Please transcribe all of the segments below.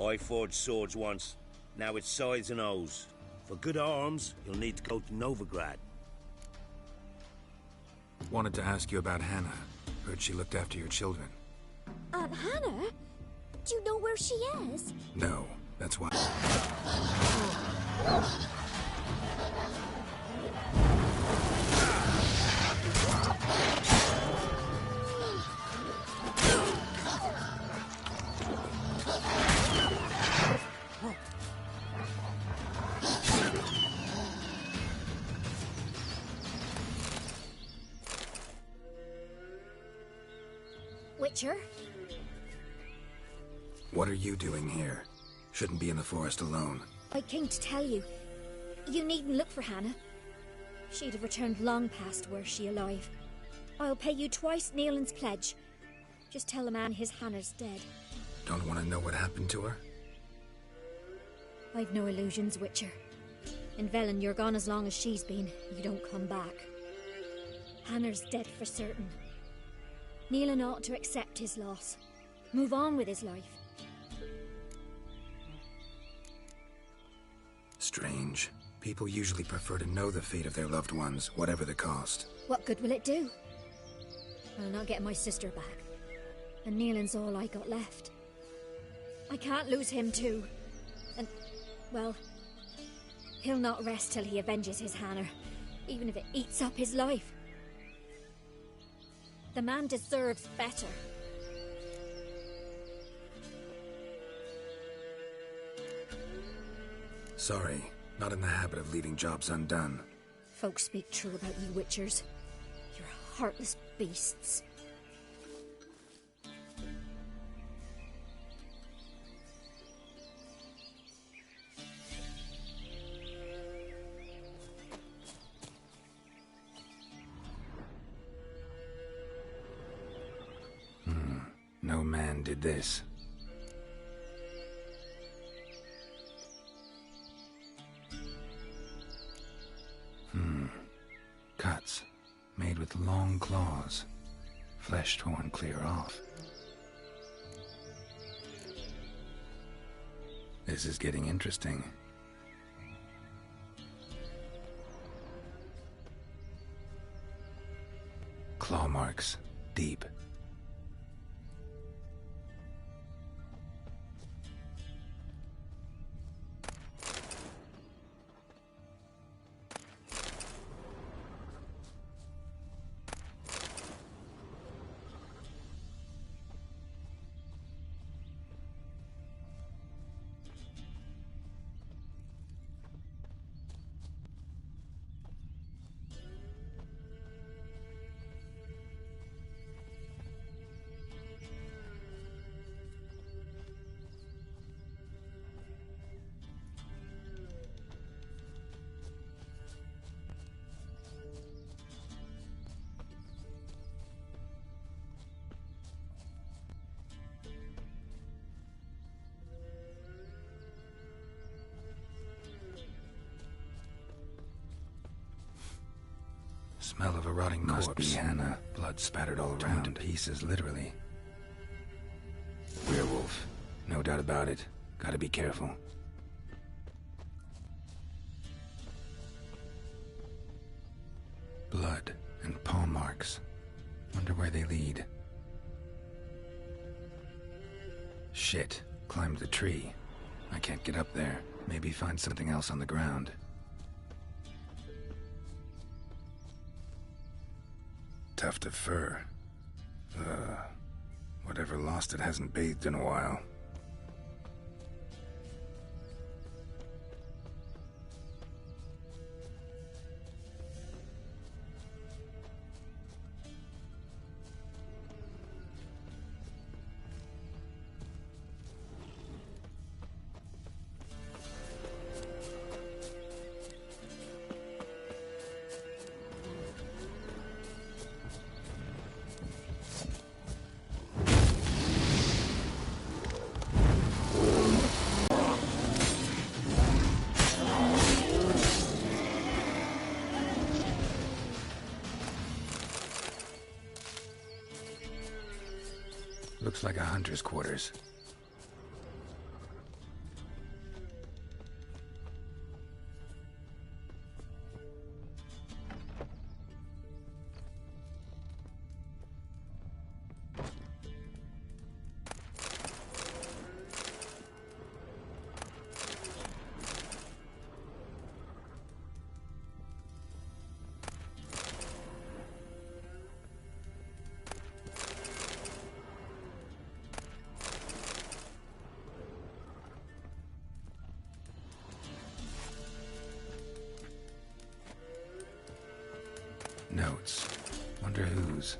I forged swords once. Now it's sides and O's. For good arms, you'll need to go to Novigrad. Wanted to ask you about Hannah. Heard she looked after your children. Aunt Hannah? Do you know where she is? No, that's why. Witcher? What are you doing here? Shouldn't be in the forest alone. I came to tell you. You needn't look for Hannah. She'd have returned long past were she alive. I'll pay you twice Nealon's pledge. Just tell the man his Hannah's dead. Don't want to know what happened to her? I've no illusions, Witcher. In Velen, you're gone as long as she's been. You don't come back. Hannah's dead for certain. Nealon ought to accept his loss. Move on with his life. Strange. People usually prefer to know the fate of their loved ones, whatever the cost. What good will it do? I'll not get my sister back. And Nealon's all I got left. I can't lose him too. And, well, he'll not rest till he avenges his Hannah, even if it eats up his life. The man deserves better. Sorry, not in the habit of leaving jobs undone. Folks speak true about you Witchers. You're heartless beasts. No man did this. Cuts, made with long claws. Flesh torn clear off. This is getting interesting. Claw marks, deep. Smell of a rotting corpse. Must be Hannah. Blood spattered all around. Torn to pieces, literally. Werewolf. No doubt about it. Gotta be careful. Blood and paw marks. Wonder where they lead. Shit. Climbed the tree. I can't get up there. Maybe find something else on the ground. Tuft of fur. Whatever lost it hasn't bathed in a while. Looks like a hunter's quarters. notes. Wonder whose.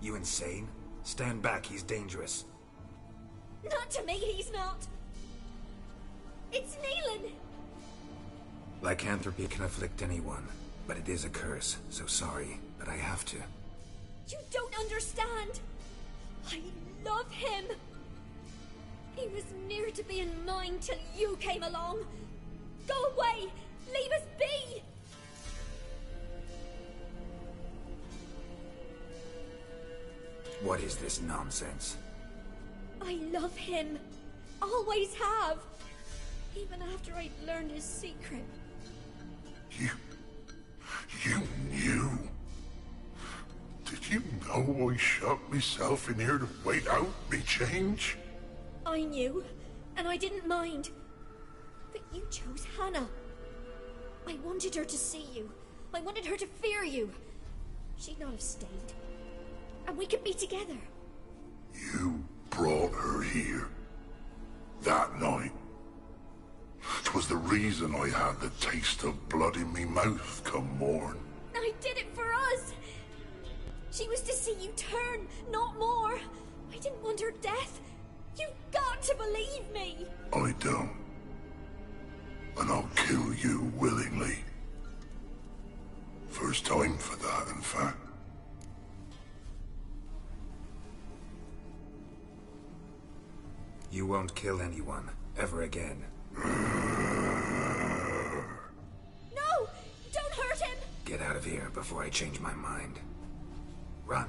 You insane? Stand back, he's dangerous. Not to me, he's not. It's Neelan. Lycanthropy can afflict anyone, but it is a curse, so sorry, but I have to. You don't understand. I love him. He was near to being mine till you came along. Go away! Leave us be! What is this nonsense? I love him. Always have. Even after I'd learned his secret. You knew? Did you know I shut myself in here to wait out me change? I knew, and I didn't mind. But you chose Hannah. I wanted her to see you. I wanted her to fear you. She'd not have stayed. And we could be together. You brought her here. That night. 'Twas the reason I had the taste of blood in me mouth come morn. I did it for us. She was to see you turn, not more. I didn't want her death. You've got to believe me. I don't. And I'll kill you willingly. First time for that, in fact. You won't kill anyone, ever again. No! Don't hurt him! Get get out of here before I change my mind. Run.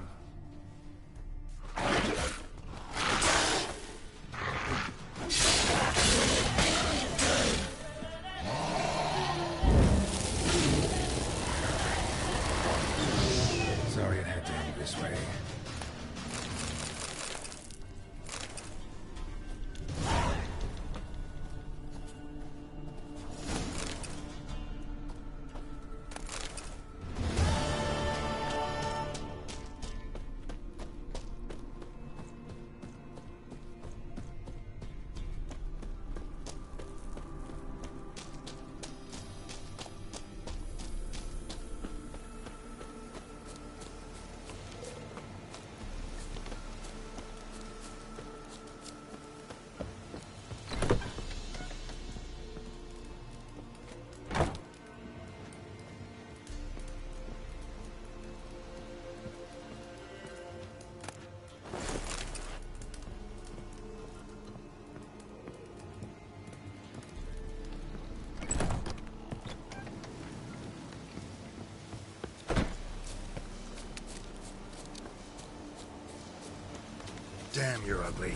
Sorry it had to end this way. Damn, you're ugly.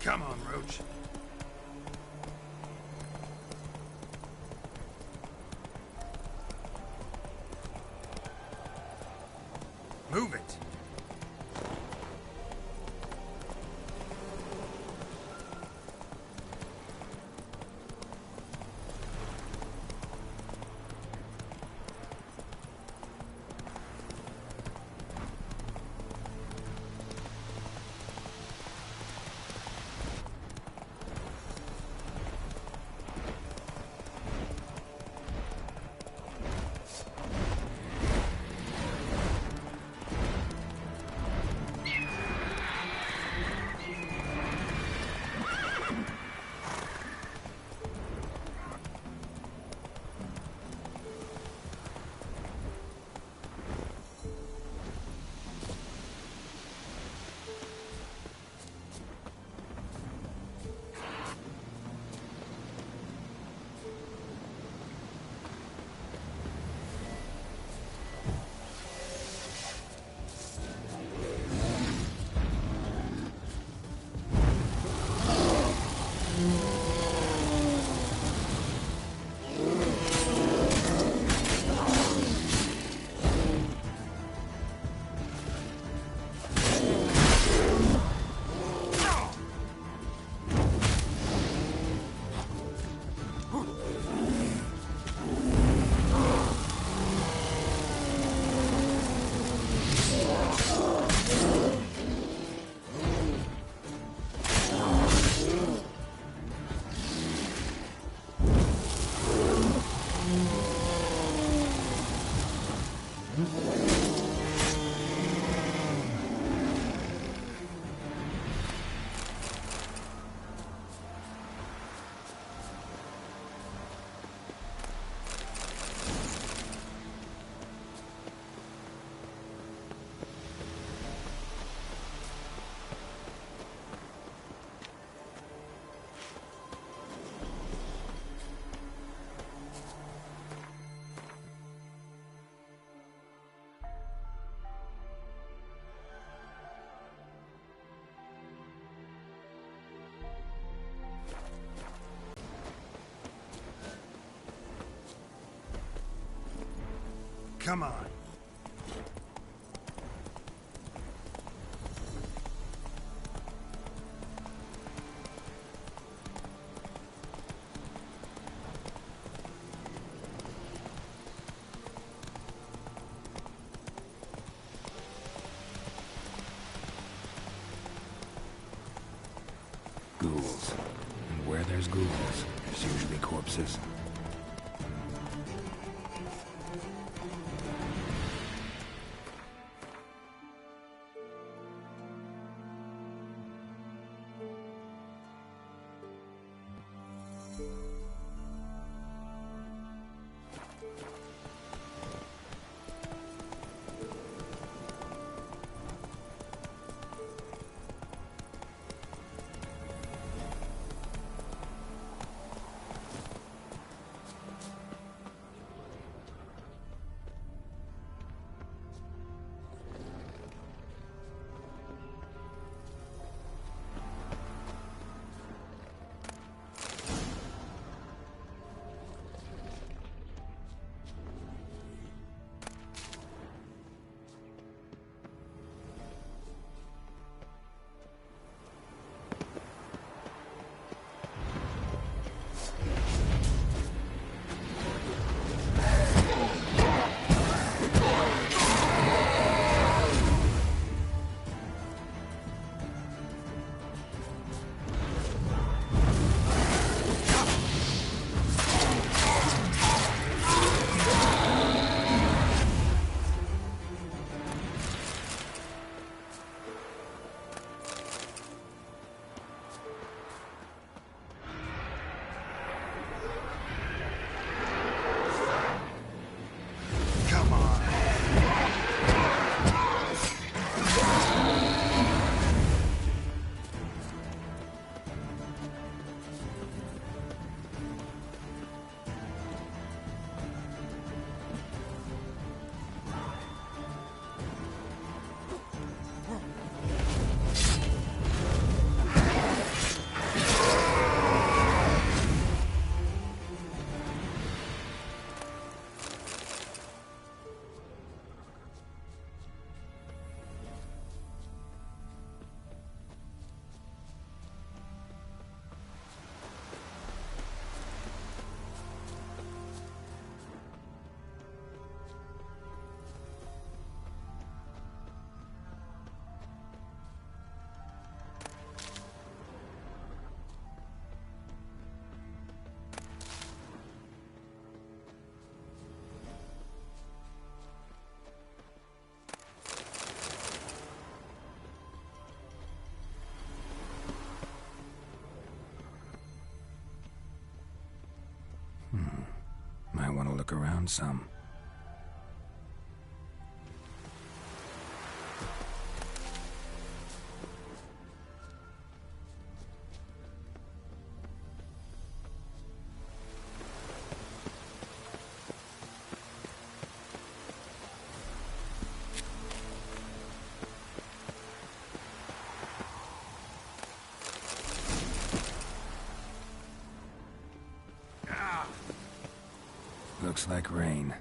Come on, Roach. Move it. Come on. Ghouls. And where there's ghouls, there's usually corpses. Might want to look around some. Looks like rain.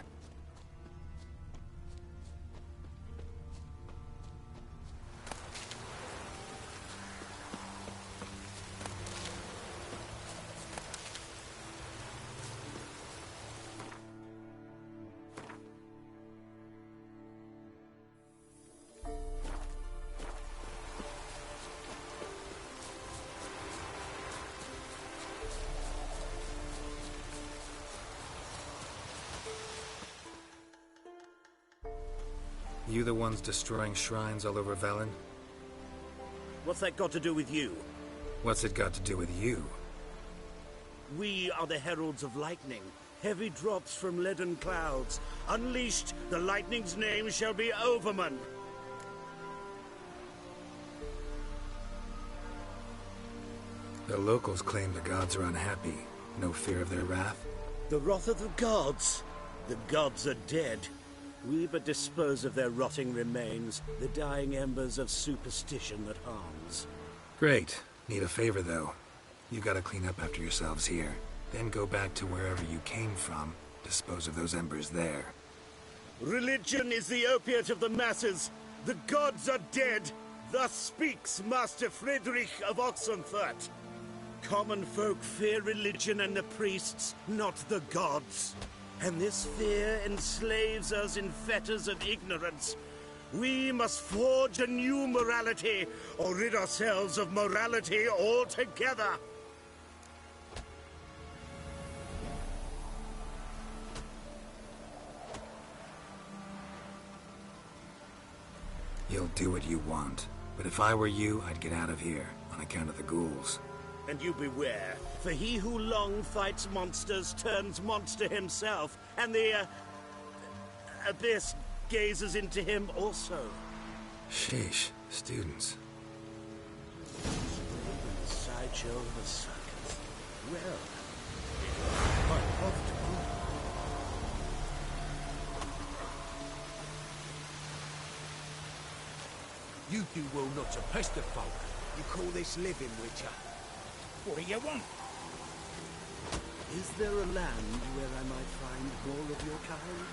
You the ones destroying shrines all over Velen? What's that got to do with you? What's it got to do with you? We are the heralds of lightning. Heavy drops from leaden clouds. Unleashed, the lightning's name shall be Overman. The locals claim the gods are unhappy. No fear of their wrath? The wrath of the gods? The gods are dead. We but dispose of their rotting remains, the dying embers of superstition that harms. Great. Need a favor, though. You gotta clean up after yourselves here. Then go back to wherever you came from. Dispose of those embers there. Religion is the opiate of the masses. The gods are dead. Thus speaks Master Friedrich of Oxenfurt. Common folk fear religion and the priests, not the gods. And this fear enslaves us in fetters of ignorance. We must forge a new morality, or rid ourselves of morality altogether. You'll do what you want. But if I were you, I'd get out of here, on account of the ghouls. And you beware, for he who long fights monsters turns monster himself, and the abyss gazes into him also. Sheesh, students. The sideshow of the circus. Well, it's quite profitable. You do well not to pester folk. You call this living, Witcher? What do you want? Is there a land where I might find more of your kind?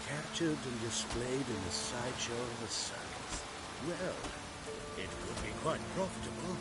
Captured and displayed in the sideshow of the circus. Well, it could be quite profitable.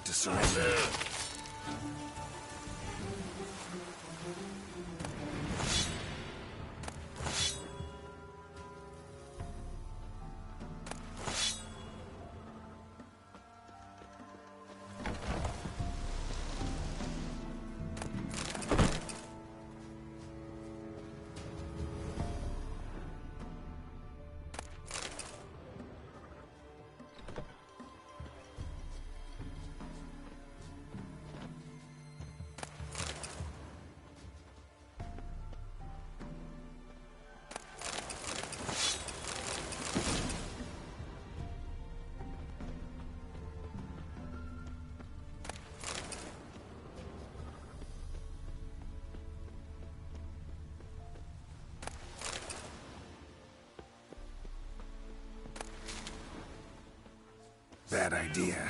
to surrender. Bad idea.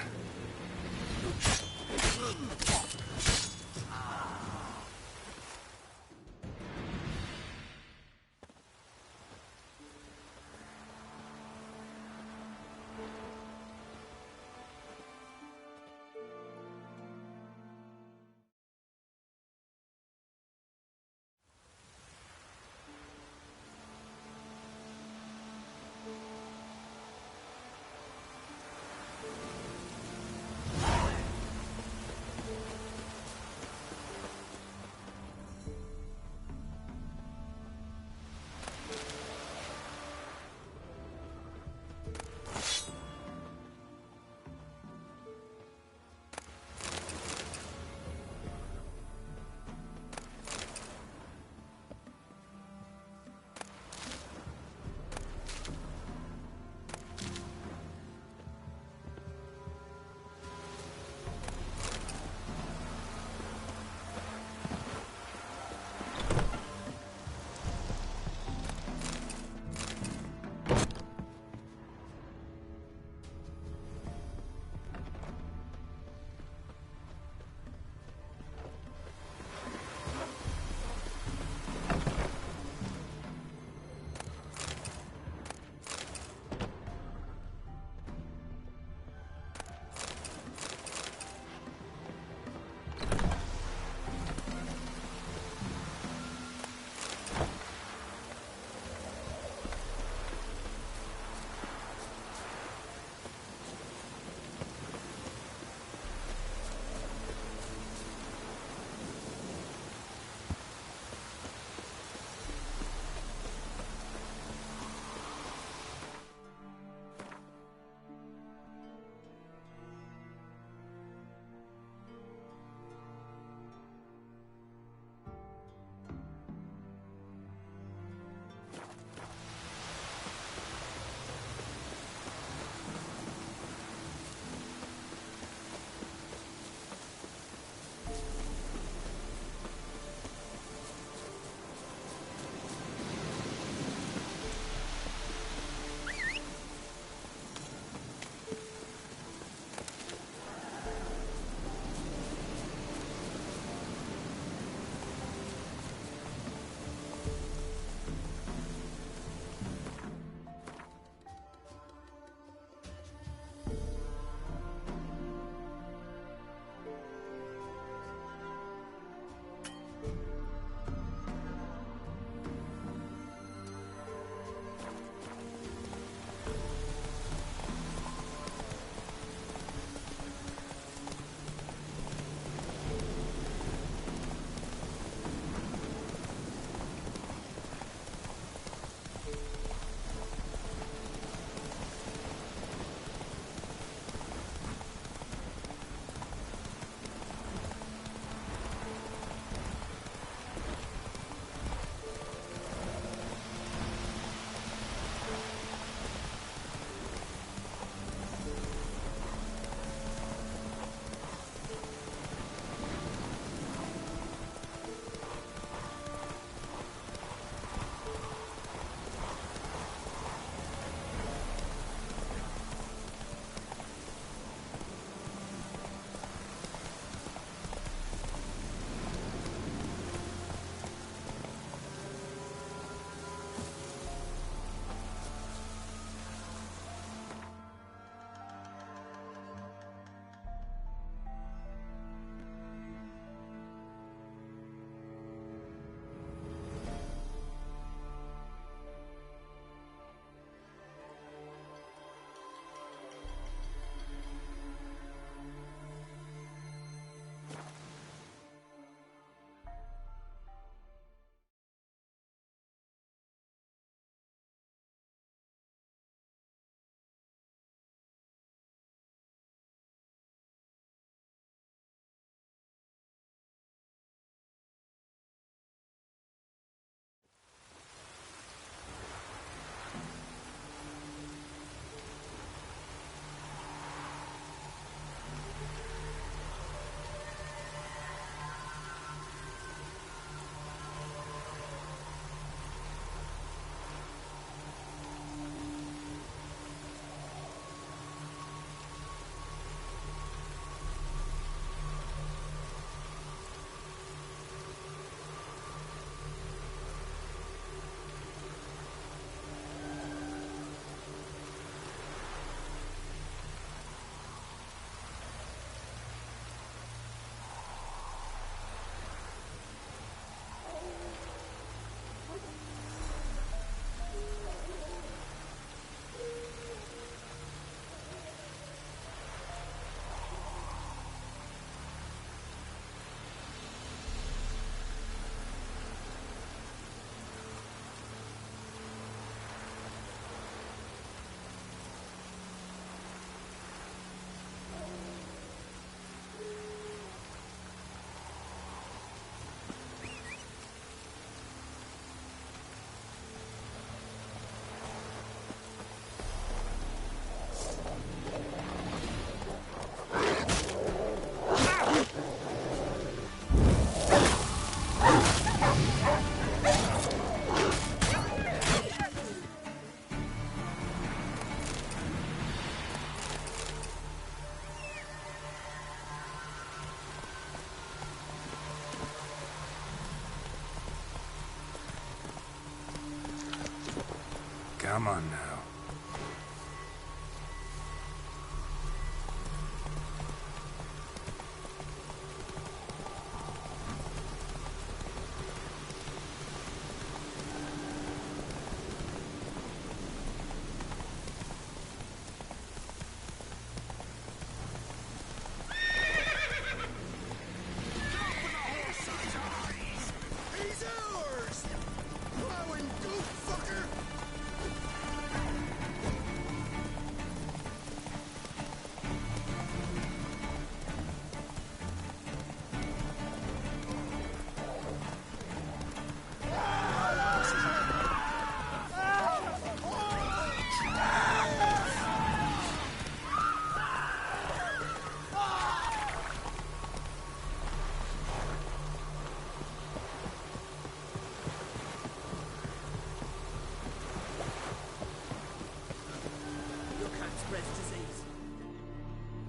Come on now.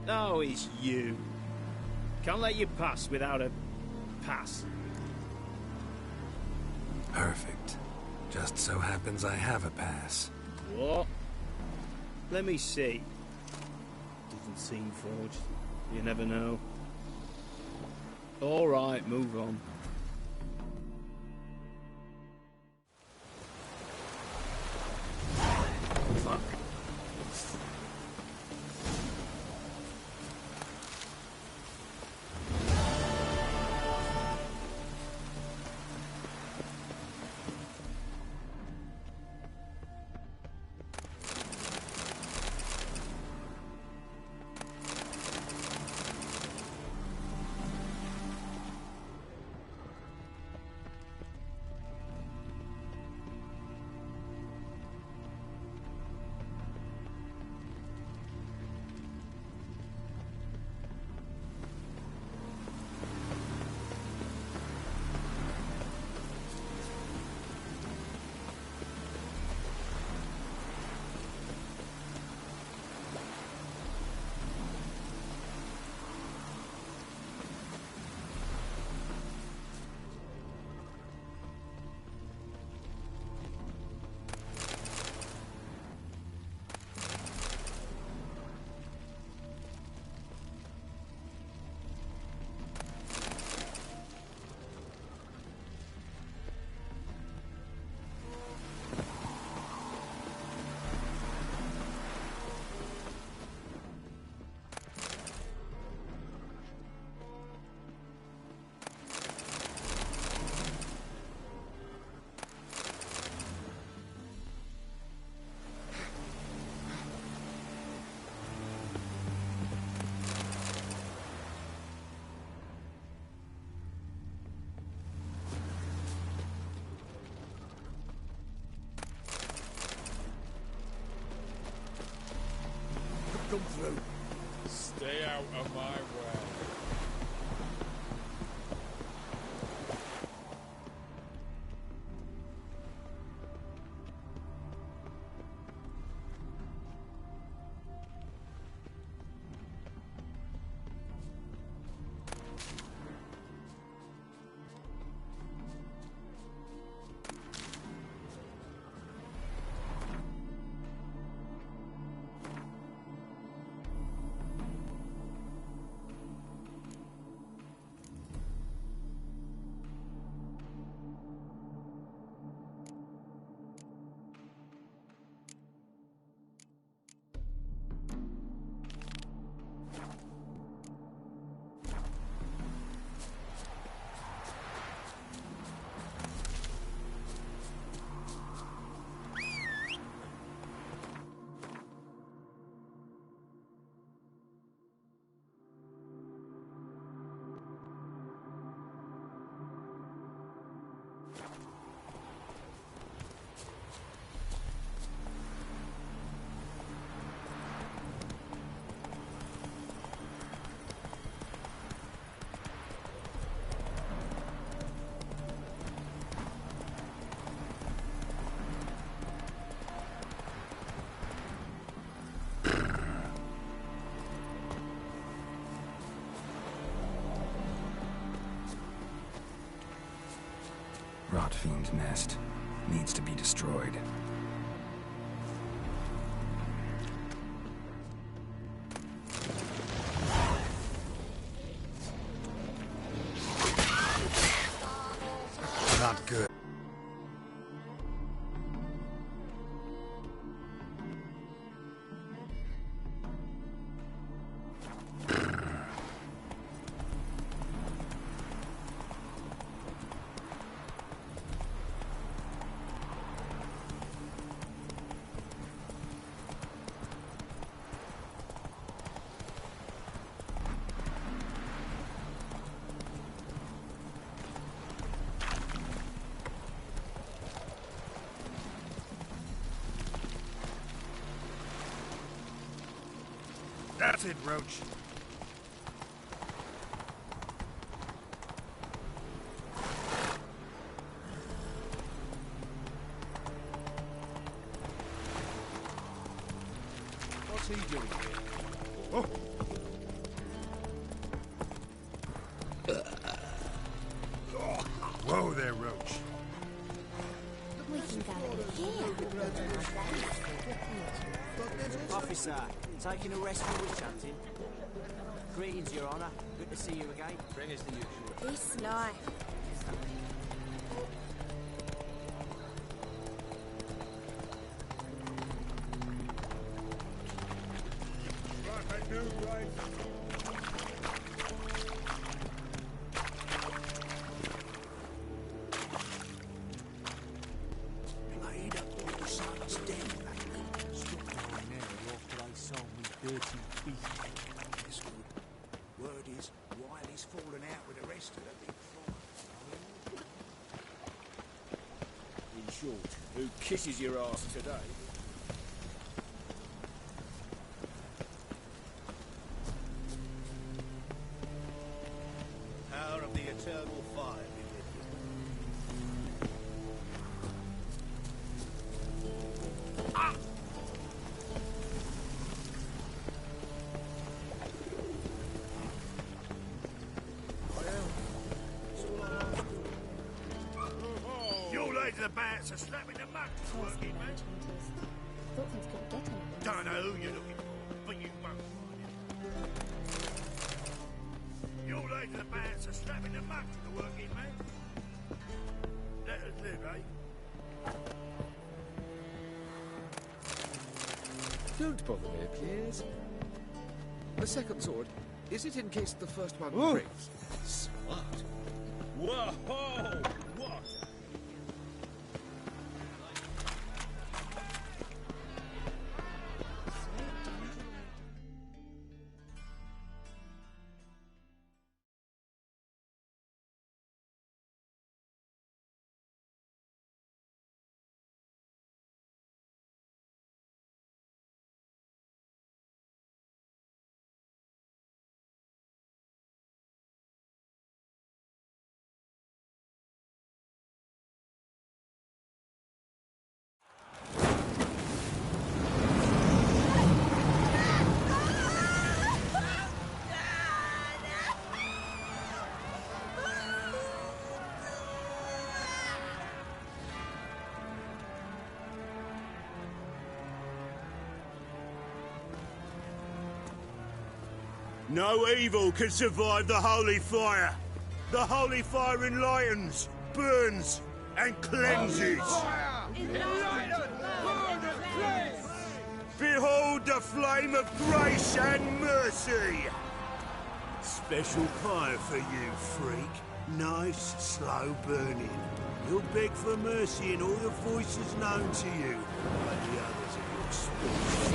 Oh, it's you. Can't let you pass without a pass. Perfect. Just so happens I have a pass. What? Let me see. Doesn't seem forged. You never know. All right, move on. Fuck. Come through. Stay out of my way. Rotfiend nest needs to be destroyed. That's it, Roach. What's he doing here? Oh. Whoa there, Roach. We can go in here. Officer, taking a rest from witch hunting. Greetings, Your Honour. Good to see you again. Bring us the usual. This life. Right, I do, right. Made up all the son's dead, mate. Stop lying there after they sold me dirty beast. That's good. Word is, Wiley's fallen out with the rest of the big fight. In short, who kisses your ass today? Power of the eternal fire be with you. You lads about to slap in the mud to work in, mate. Thought things couldn't get any worse. Don't know who you're looking for, but you won't find it. You lads about to slap in the mud to the work in, mate. Let us live, eh? Don't bother me, please. The second sword, is it in case the first one Ooh. breaks? Smart. Whoa! What? No evil can survive the holy fire. The holy fire enlightens, burns, and cleanses. Behold the flame of grace and mercy. Special fire for you, freak. Nice, slow burning. You'll beg for mercy in all the voices known to you, but the others of your speech.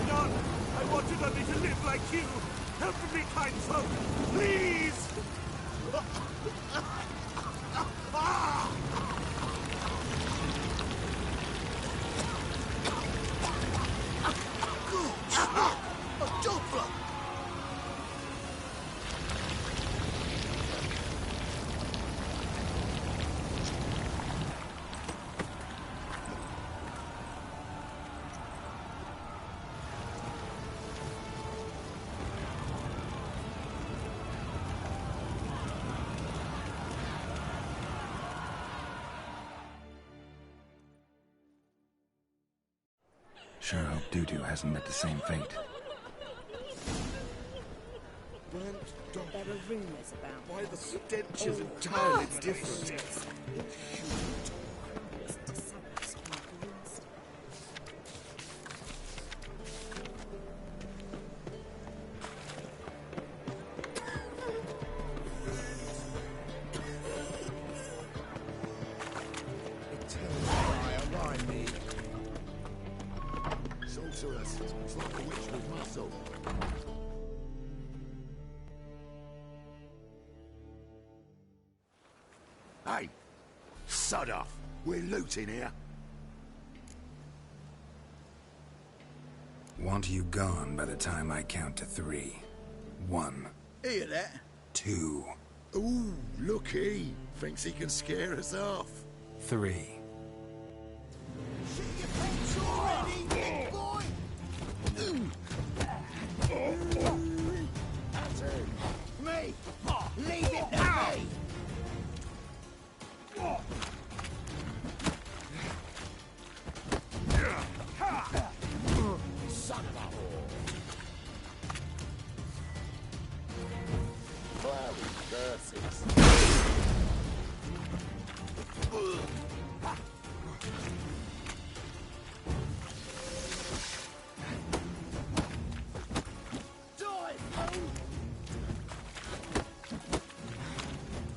None! I wanted only to live like you! Help me, kind folk! Please! A doppler! Sure hope Doo-Doo hasn't met the same fate. There were rumours about Why the stench is entirely different. Sorceress, it's like a witch with muscle. Hey, sod off. We're looting here. Want you gone by the time I count to 3. 1. Hear that? 2. Ooh, looky. Thinks he can scare us off. 3. Shit your pants already, big boy! That's it. Me! Leave it to me! Son of a whore. Bloody curses.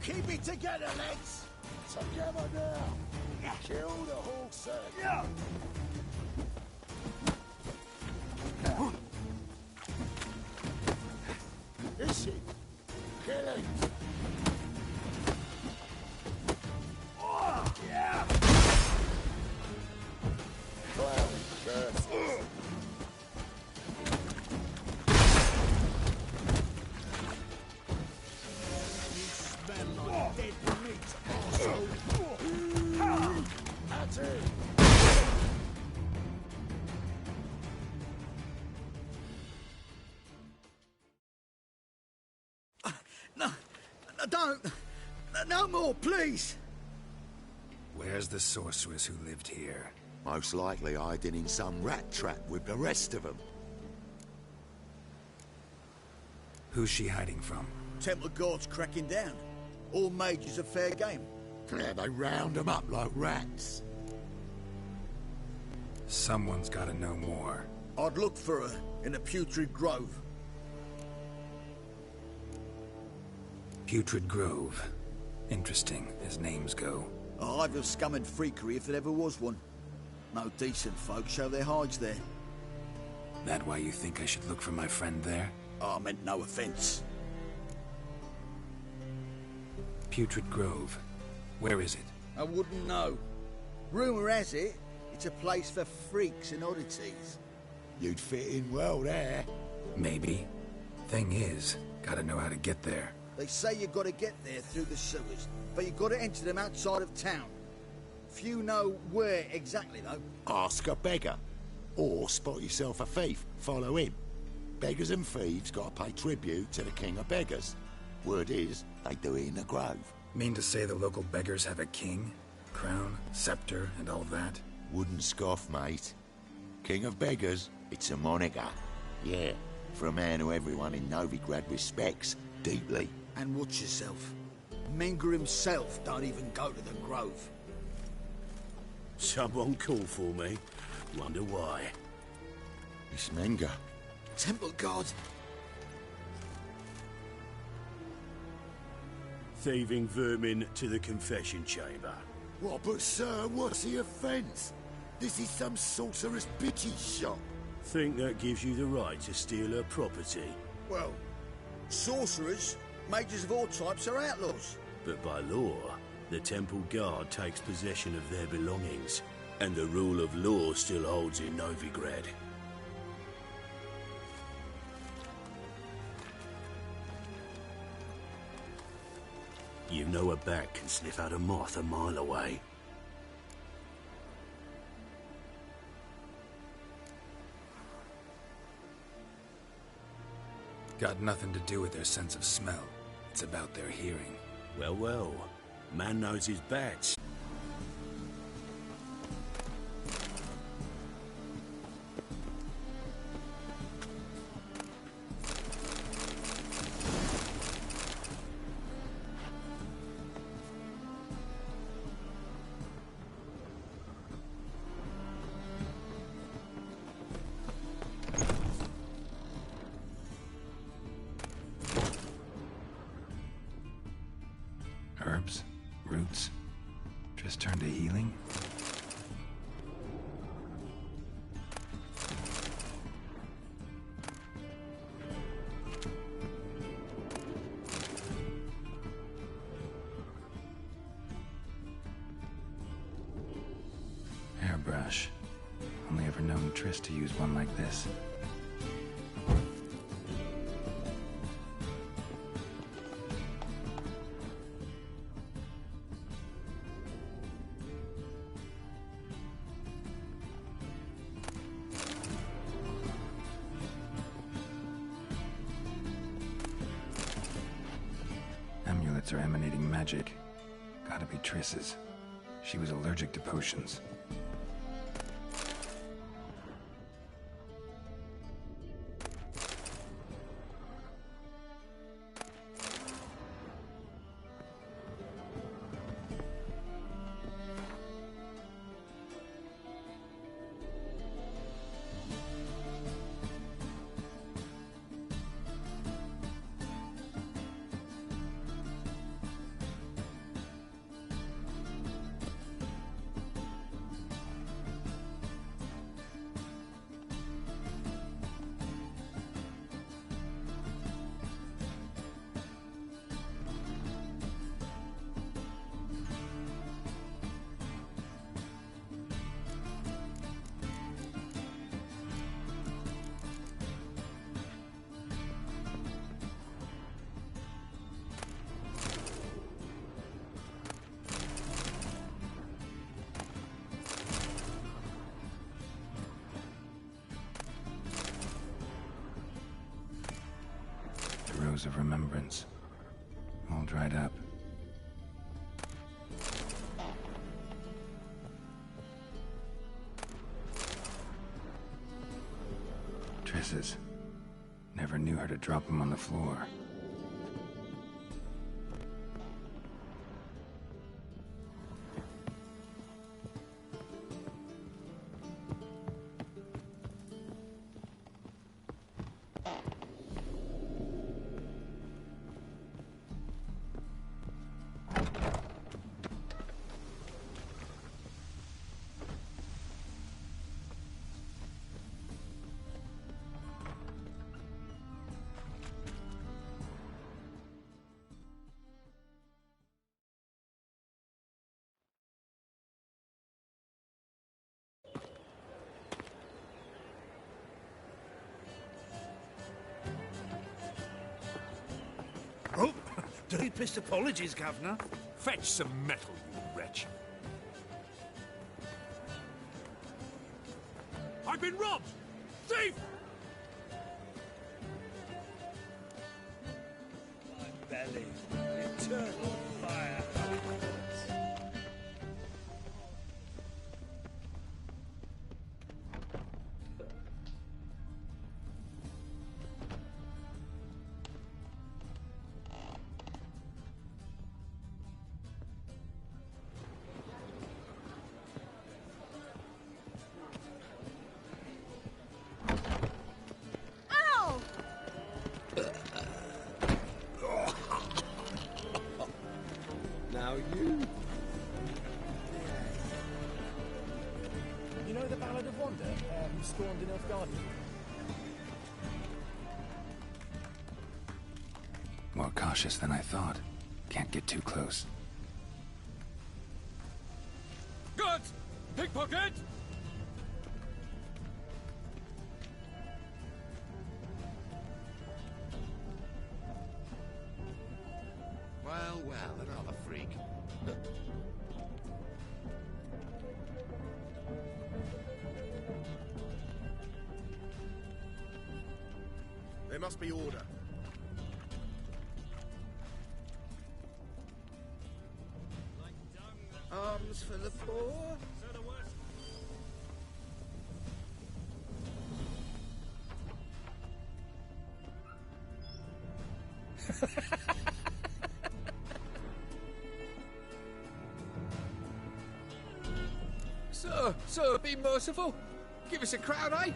Keep it together, lads! Together now. Kill the whole set. Yeah. Is he? Kill him. Yeah! Bloody curses. Smell like dead meat, arsehole! That's it. Don't! No more, please! Where's the sorceress who lived here? Most likely hiding in some rat trap with the rest of them. Who's she hiding from? Temple Guard's cracking down. All mages are fair game. Yeah, they round them up like rats. Someone's gotta know more. I'd look for her in the Putrid Grove. Putrid Grove. Interesting, as names go. A hive of scum and freakery if there ever was one. No decent folk show their hides there. That why you think I should look for my friend there? I meant no offence. Putrid Grove. Where is it? I wouldn't know. Rumour has it, it's a place for freaks and oddities. You'd fit in well there. Maybe. Thing is, gotta know how to get there. They say you gotta get there through the sewers, but you gotta enter them outside of town. Few know where exactly, though. Ask a beggar. Or spot yourself a thief. Follow him. Beggars and thieves gotta pay tribute to the king of beggars. Word is, they do it in the grove. Mean to say the local beggars have a king? Crown, scepter, and all that? Wouldn't scoff, mate. King of beggars, it's a moniker. Yeah, for a man who everyone in Novigrad respects deeply. And watch yourself. Menger himself don't even go to the grove. Someone call for me. Wonder why. It's Menger. Temple Guard. Thieving vermin to the confession chamber. What, but sir, what's the offence? This is some sorcerer's bitchy shop. Think that gives you the right to steal her property? Well, sorcerers, mages of all types are outlaws. But by law, the Temple Guard takes possession of their belongings, and the rule of law still holds in Novigrad. You know a bat can sniff out a moth a mile away. Got nothing to do with their sense of smell. It's about their hearing. Well, well. Man knows his bats. Herbs? Roots? Just turn to healing? Hairbrush. Only ever known Triss to use one like this. Amulets are emanating magic. Gotta be Triss's. She was allergic to potions. Rose of Remembrance. All dried up. Triss's. Never knew her to drop them on the floor. Oh, deepest apologies, Governor. Fetch some metal, you wretch. I've been robbed! Thief! My belly, eternal fire. Now you... You know the Ballad of Wanda, who stormed in Nilfgaard? More cautious than I thought. Can't get too close. Good! Pickpocket! Well, another freak. There must be order. Arms for the poor? Sir, be merciful. Give us a crown, eh?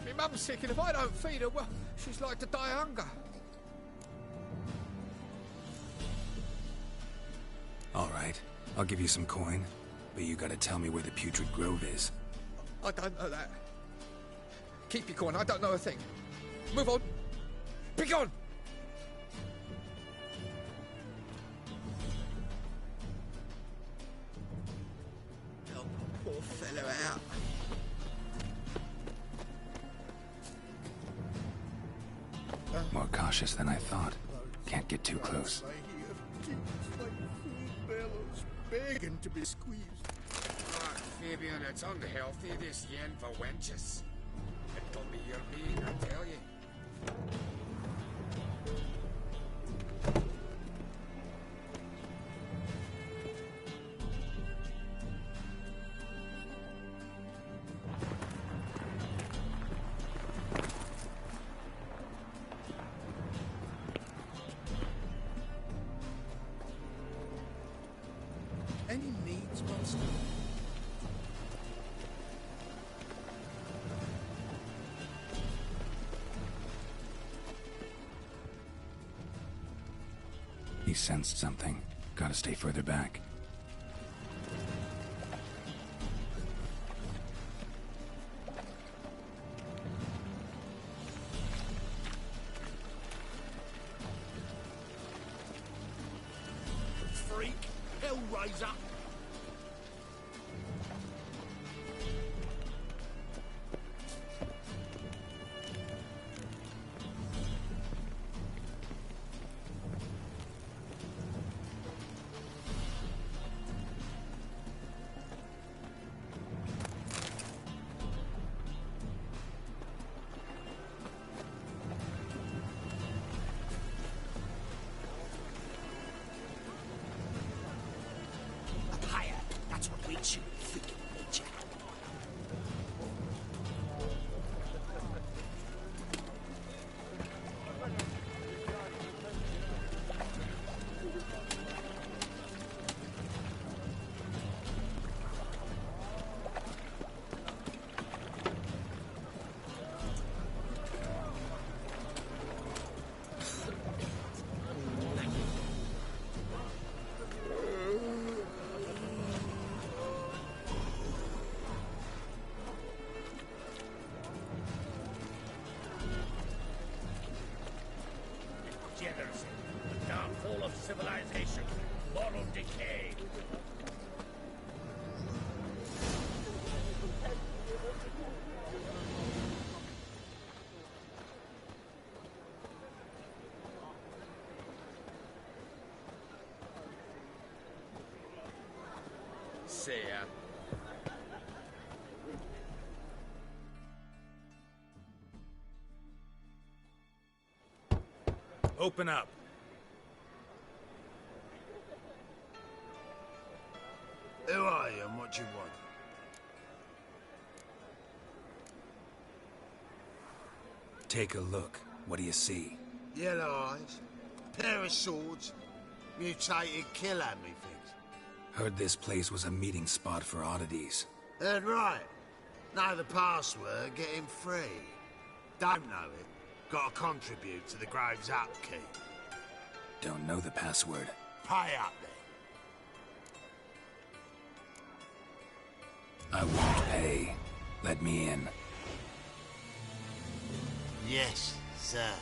My mum's sick, and if I don't feed her, well, she's like to die of hunger. All right, I'll give you some coin, but you gotta tell me where the Putrid Grove is. I don't know that. Keep your coin, I don't know a thing. Move on. Be gone! Help a poor fellow out. cautious than I thought. Can't get too close. Begging to be squeezed. Ah, Fabian, it's unhealthy this yen for wenches. It'll be your being, I tell you. Any needs, monster? He sensed something. Gotta stay further back. Freak! Hellraiser! Higher! That's what we should think, nature. Degeneracy, the downfall of civilization, moral decay. See ya. Open up. Who are you and what do you want? Take a look. What do you see? Yellow eyes, pair of swords, mutated kill at me things. Heard this place was a meeting spot for oddities. Heard right. Know the password, get him free. Don't know it, gotta contribute to the Grove's upkeep. Don't know the password. Pay up then. I won't pay. Let me in. Yes, sir.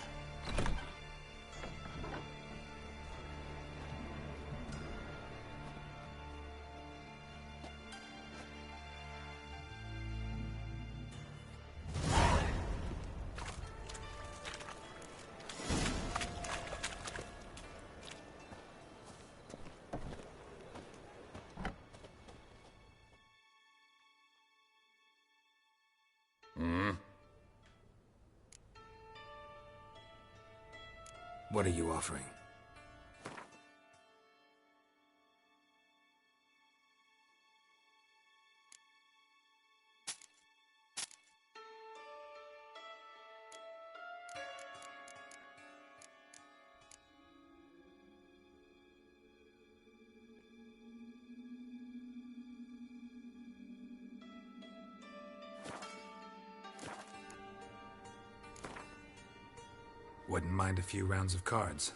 What are you offering? Wouldn't mind a few rounds of cards.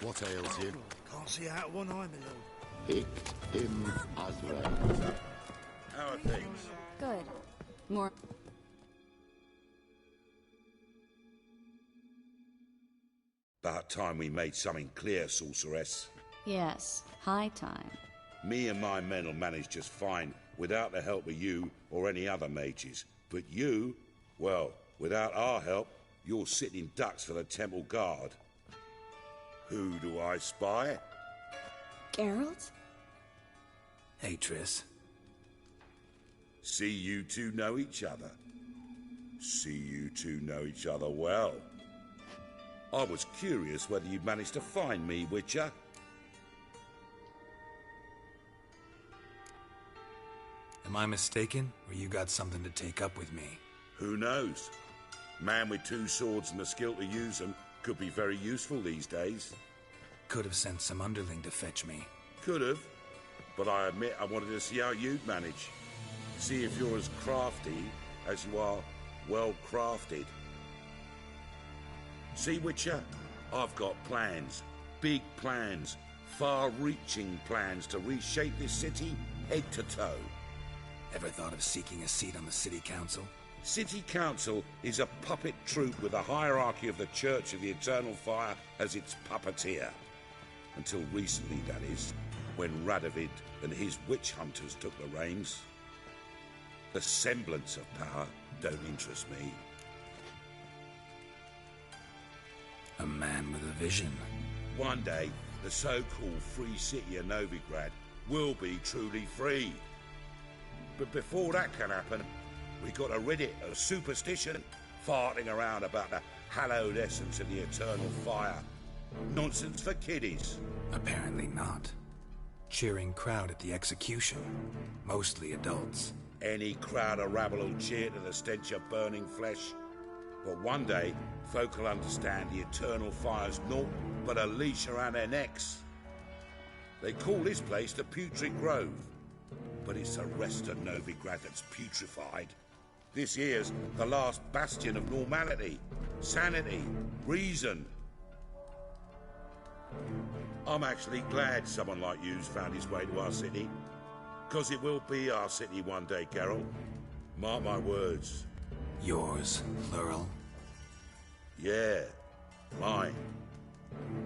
What ails you? Can't see out one eye, my lord. Picked him as well. How are things? Good. More... About time we made something clear, sorceress. Yes, high time. Me and my men will manage just fine without the help of you or any other mages. But you, well, without our help, you're sitting ducks for the temple guard. Who do I spy? Geralt? Hey, Triss. See you two know each other. See you two know each other well. I was curious whether you'd managed to find me, Witcher. Am I mistaken, or you got something to take up with me? Who knows? Man with two swords and the skill to use them could be very useful these days. Could have sent some underling to fetch me. Could have, but I admit I wanted to see how you'd manage. See if you're as crafty as you are well-crafted. See, Witcher, I've got plans. Big plans. Far-reaching plans to reshape this city head to toe. Ever thought of seeking a seat on the city council? City council is a puppet troupe with a hierarchy of the Church of the Eternal Fire as its puppeteer. Until recently, that is, when Radovid and his witch hunters took the reins. The semblance of power don't interest me. A man with a vision. One day, the so-called free city of Novigrad will be truly free. But before that can happen, we got to rid it of superstition, farting around about the hallowed essence of the eternal fire. Nonsense for kiddies. Apparently not. Cheering crowd at the execution. Mostly adults. Any crowd of rabble will cheer to the stench of burning flesh. But one day, folk will understand the eternal fire's naught but a leash around their necks. They call this place the Putrid Grove, but it's the rest of Novigrad that's putrefied. This here's the last bastion of normality, sanity, reason. I'm actually glad someone like you's found his way to our city, because it will be our city one day, Geralt. Mark my words. Yours, plural? Yeah, mine.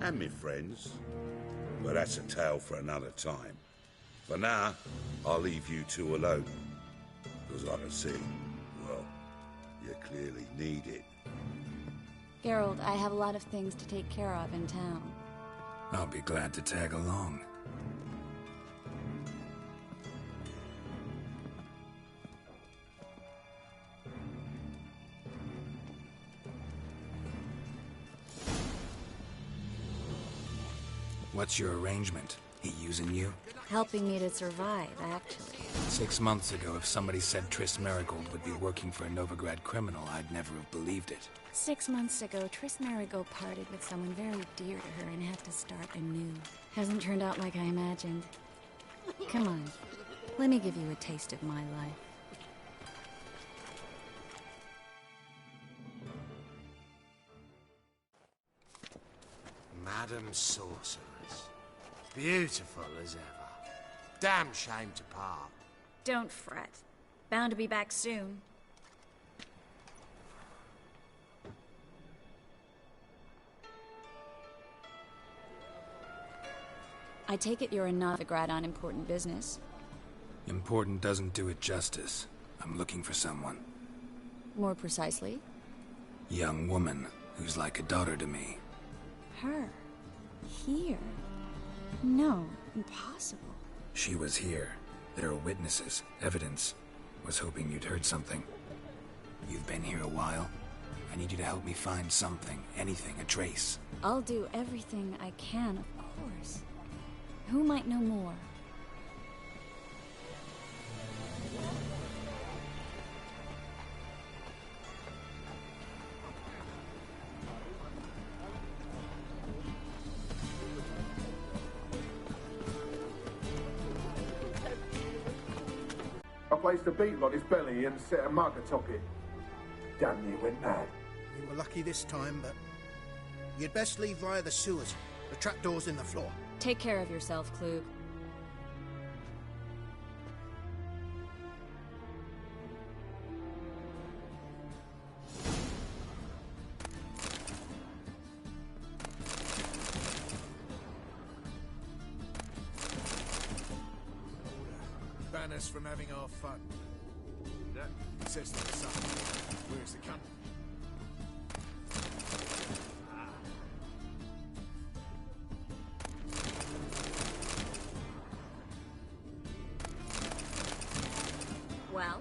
And me friends. But that's a tale for another time. For now, I'll leave you two alone. Because I can see, well, you clearly need it. Geralt, I have a lot of things to take care of in town. I'll be glad to tag along. What's your arrangement? He using you? Helping me to survive, actually. 6 months ago, if somebody said Triss Marigold would be working for a Novigrad criminal, I'd never have believed it. 6 months ago, Triss Marigold parted with someone very dear to her and had to start anew. Hasn't turned out like I imagined. Come on, let me give you a taste of my life. Madam Sorceress. Beautiful as ever. Damn shame to part. Don't fret. Bound to be back soon. I take it you're in Novigrad on important business. Important doesn't do it justice. I'm looking for someone. More precisely? Young woman who's like a daughter to me. Her? Here? No, impossible. She was here. There are witnesses, evidence. Was hoping you'd heard something. You've been here a while. I need you to help me find something, anything, a trace. I'll do everything I can, of course. Who might know more? I placed a beetle on his belly and set a mug atop it. Damn near went mad. We were lucky this time, but you'd best leave via the sewers. The trapdoor's in the floor. Take care of yourself, Klug. Ban us from having our fun. That says to the sun. Where's the company? Well?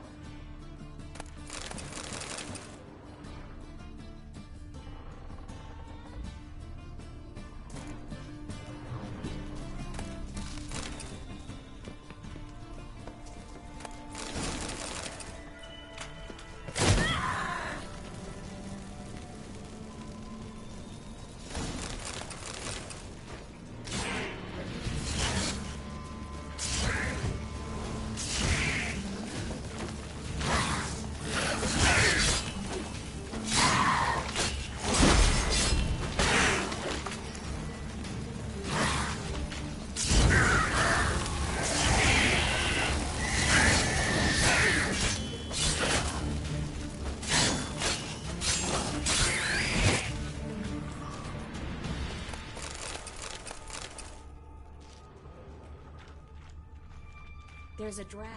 There's a draft.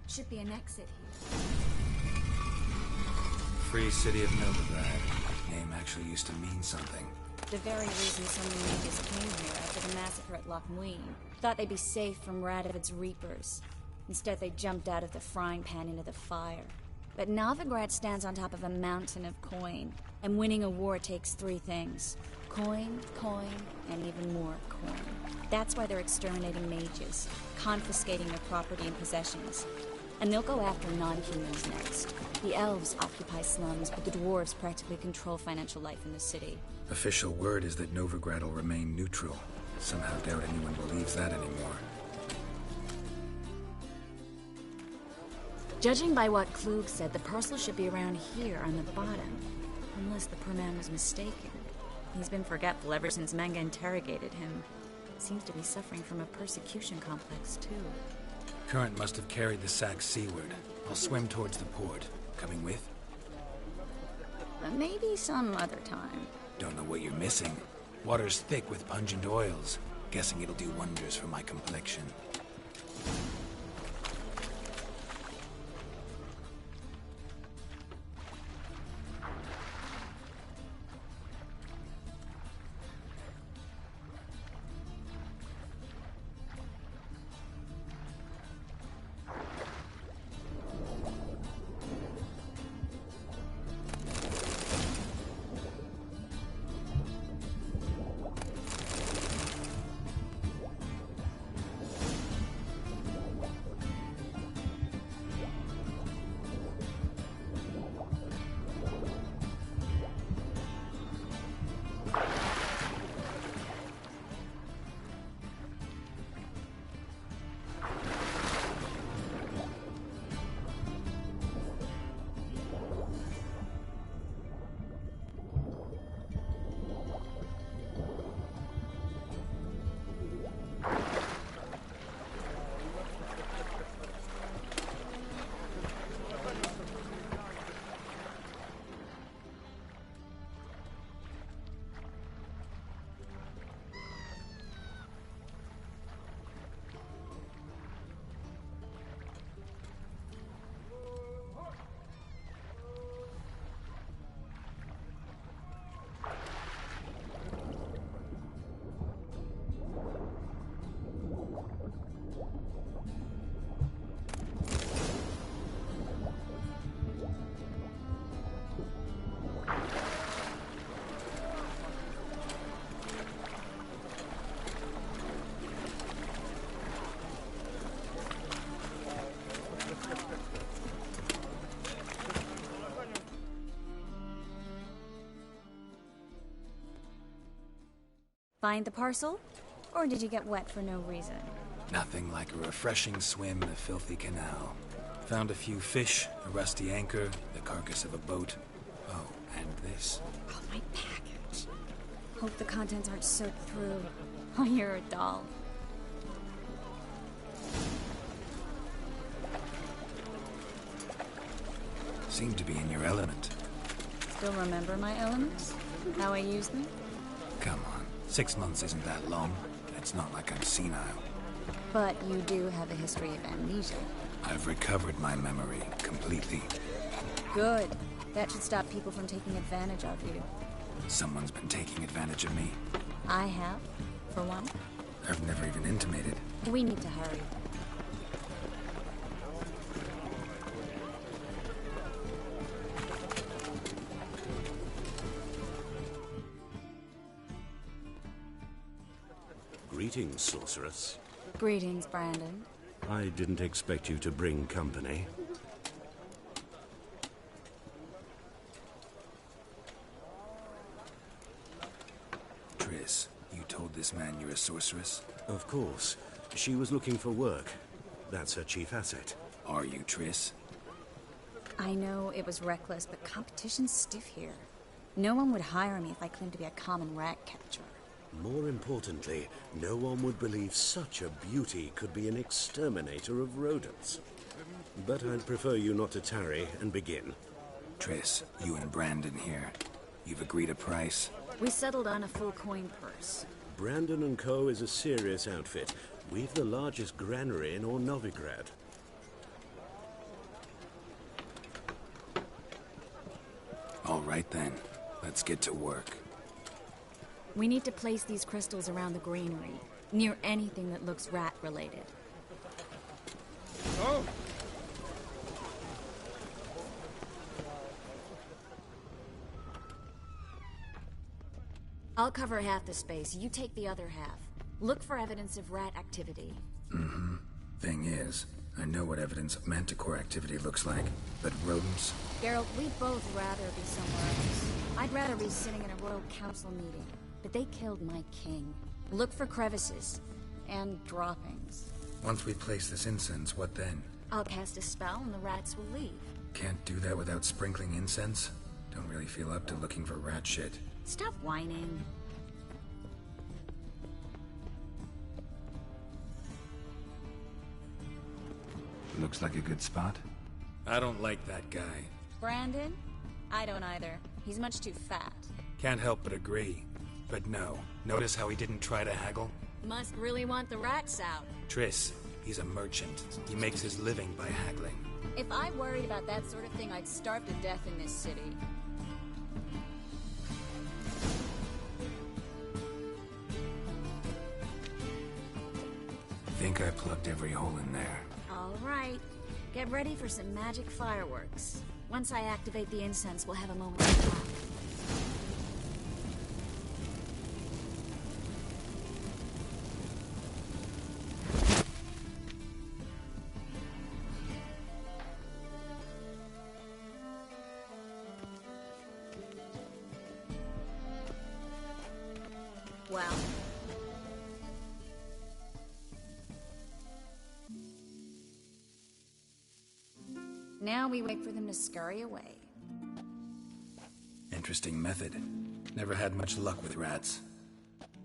Should be an exit here. Free City of Novigrad. Name actually used to mean something. The very reason some mages came here after the massacre at Loch Muin. Thought they'd be safe from Radovid's reapers. Instead, they jumped out of the frying pan into the fire. But Novigrad stands on top of a mountain of coin. And winning a war takes three things. Coin, coin, and even more coin. That's why they're exterminating mages, confiscating their property and possessions. And they'll go after non-humans next. The elves occupy slums, but the dwarves practically control financial life in the city. Official word is that Novigrad will remain neutral. Somehow doubt anyone believes that anymore. Judging by what Klug said, the parcel should be around here on the bottom. Unless the poor man was mistaken. He's been forgetful ever since Manga interrogated him. Seems to be suffering from a persecution complex, too. Current must have carried the sack seaward. I'll swim towards the port. Coming with? Maybe some other time. Don't know what you're missing. Water's thick with pungent oils. Guessing it'll do wonders for my complexion. Find the parcel? Or did you get wet for no reason? Nothing like a refreshing swim in a filthy canal. Found a few fish, a rusty anchor, the carcass of a boat. Oh, and this. Oh, my package. Hope the contents aren't soaked through. Oh, you're a doll. Seem to be in your element. Still remember my elements? How I use them? Come on, 6 months isn't that long. It's not like I'm senile. But you do have a history of amnesia. I've recovered my memory completely. Good. That should stop people from taking advantage of you. Someone's been taking advantage of me. I have, for one. I've never even intimated. We need to hurry. Greetings, sorceress. Greetings, Brandon. I didn't expect you to bring company. Triss, you told this man you're a sorceress? Of course. She was looking for work. That's her chief asset. Are you, Triss? I know it was reckless, but competition's stiff here. No one would hire me if I claimed to be a common rat catcher. More importantly, no one would believe such a beauty could be an exterminator of rodents. But I'd prefer you not to tarry and begin. Triss, you and Brandon here. You've agreed a price? We settled on a full coin purse. Brandon & Co. is a serious outfit. We've the largest granary in all Novigrad. All right then. Let's get to work. We need to place these crystals around the granary, near anything that looks rat-related. Oh! I'll cover half the space, you take the other half. Look for evidence of rat activity. Mm-hmm. Thing is, I know what evidence of manticore activity looks like, but rodents? Geralt, we'd both rather be somewhere else. I'd rather be sitting in a royal council meeting. But they killed my king. Look for crevices. And droppings. Once we place this incense, what then? I'll cast a spell and the rats will leave. Can't do that without sprinkling incense? Don't really feel up to looking for rat shit. Stop whining. Looks like a good spot. I don't like that guy. Brandon? I don't either. He's much too fat. Can't help but agree. But no. Notice how he didn't try to haggle? Must really want the rats out. Triss, he's a merchant. He makes his living by haggling. If I worried about that sort of thing, I'd starve to death in this city. Think I plugged every hole in there. All right. Get ready for some magic fireworks. Once I activate the incense, we'll have a moment of time. Well. Now we wait for them to scurry away. Interesting method. Never had much luck with rats.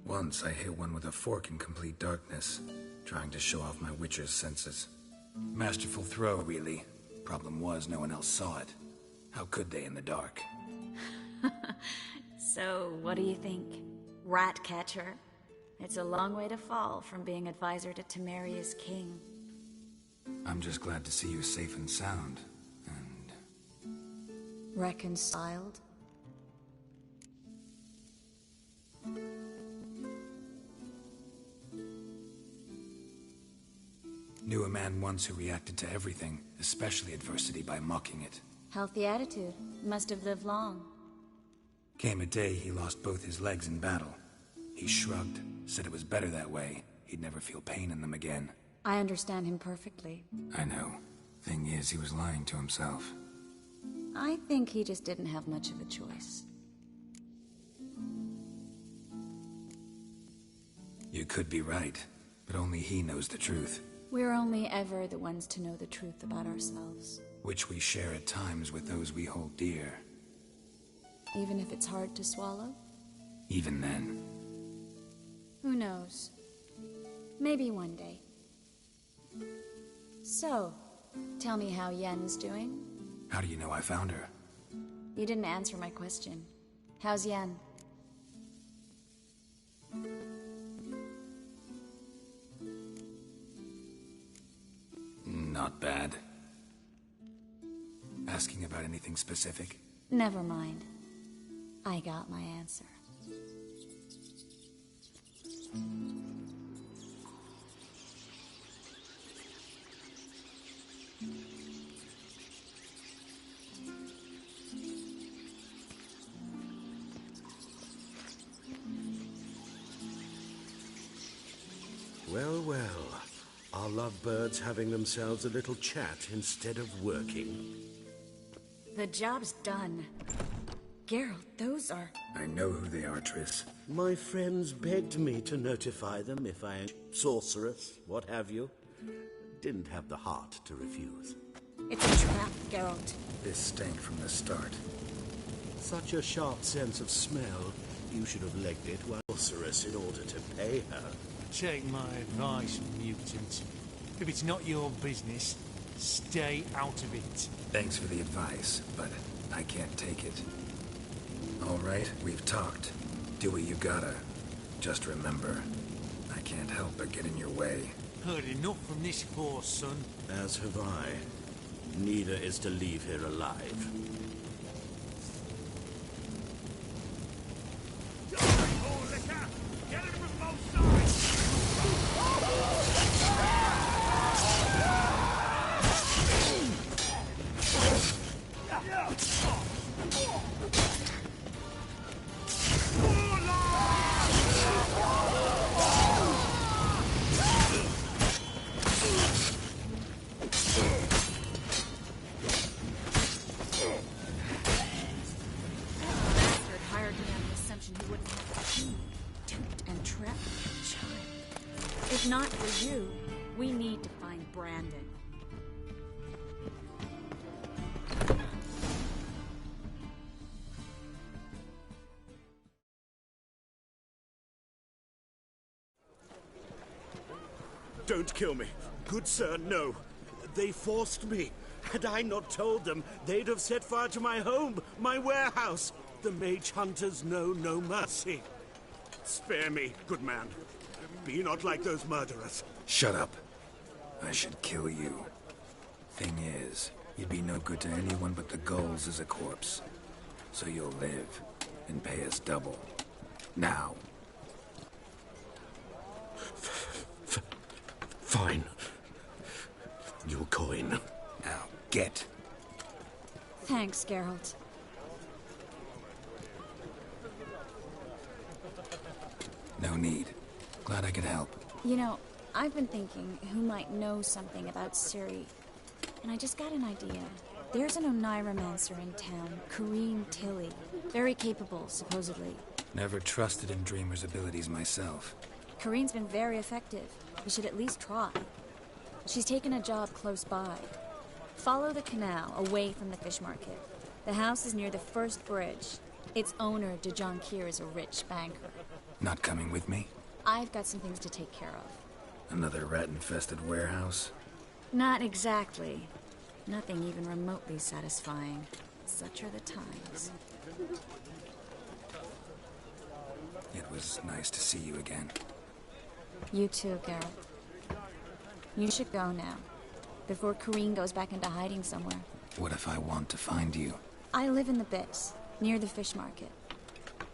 Once I hit one with a fork in complete darkness, trying to show off my witcher's senses. Masterful throw, really. Problem was, no one else saw it. How could they in the dark? So, what do you think? Rat catcher? It's a long way to fall from being advisor to Temeria's king. I'm just glad to see you safe and sound. Reconciled? Knew a man once who reacted to everything, especially adversity, by mocking it. Healthy attitude. Must have lived long. Came a day he lost both his legs in battle. He shrugged, said it was better that way. He'd never feel pain in them again. I understand him perfectly. I know. Thing is, he was lying to himself. I think he just didn't have much of a choice. You could be right, but only he knows the truth. We're only ever the ones to know the truth about ourselves. Which we share at times with those we hold dear. Even if it's hard to swallow? Even then. Who knows? Maybe one day. So, tell me how Yen's doing? How do you know I found her? You didn't answer my question. How's Yen? Not bad. Asking about anything specific? Never mind. I got my answer. Well, well. Are lovebirds having themselves a little chat instead of working? The job's done. Geralt, those are... I know who they are, Triss. My friends begged me to notify them if I... sorceress, what have you. Didn't have the heart to refuse. It's a trap, Geralt. This stank from the start. Such a sharp sense of smell. You should have legged it while sorceress in order to pay her. Take my advice, mutant. If it's not your business, stay out of it. Thanks for the advice, but I can't take it. All right, we've talked. Do what you gotta. Just remember, I can't help but get in your way. Heard enough from this horse, son. As have I. Neither is to leave here alive. If not for you, we need to find Brandon. Don't kill me. Good sir, no. They forced me. Had I not told them, they'd have set fire to my home, my warehouse. The mage hunters know no mercy. Spare me, good man. Be not like those murderers. Shut up. I should kill you. Thing is, you'd be no good to anyone but the gulls as a corpse. So you'll live and pay us double. Now. Fine. Your coin. Now, get. Thanks, Geralt. No need. Glad I could help. You know, I've been thinking who might know something about Ciri. And I just got an idea. There's an Oneiromancer in town, Corrine Tilly. Very capable, supposedly. Never trusted in Dreamer's abilities myself. Corrine's been very effective. We should at least try. She's taken a job close by. Follow the canal, away from the fish market. The house is near the first bridge. Its owner, de Jonquier, is a rich banker. Not coming with me? I've got some things to take care of. Another rat-infested warehouse? Not exactly. Nothing even remotely satisfying. Such are the times. It was nice to see you again. You too, Geralt. You should go now, before Corrine goes back into hiding somewhere. What if I want to find you? I live in the Bits, near the fish market.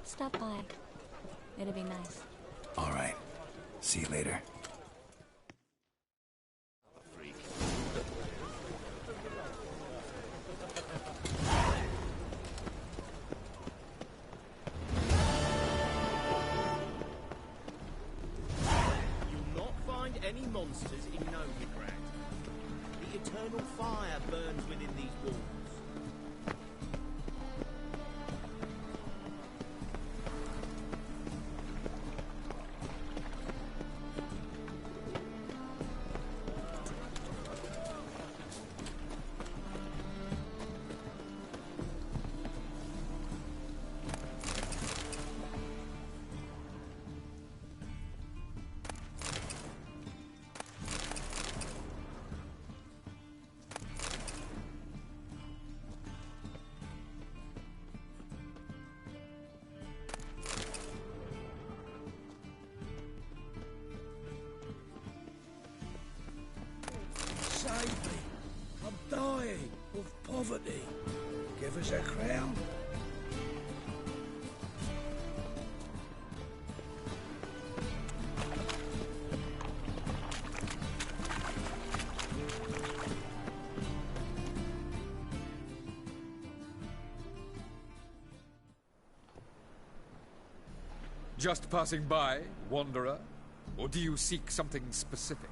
Stop by. It'll be nice. All right. See you later. You'll not find any monsters in Novigrad. The eternal fire burns within these walls. poverty. Give us a crown. Just passing by, wanderer? Or do you seek something specific?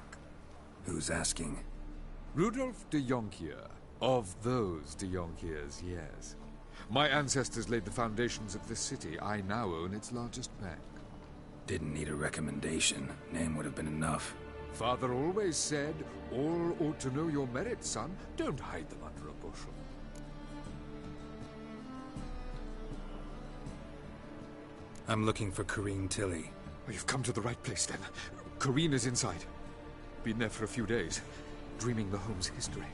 Who's asking? Rudolf de Jonkier. Of those de Jonkiers, yes. My ancestors laid the foundations of this city. I now own its largest bank. Didn't need a recommendation. Name would have been enough. Father always said, all ought to know your merits, son. Don't hide them under a bushel. I'm looking for Corrine Tilly. Oh, you've come to the right place, then. Corrine is inside. Been there for a few days, dreaming the home's history.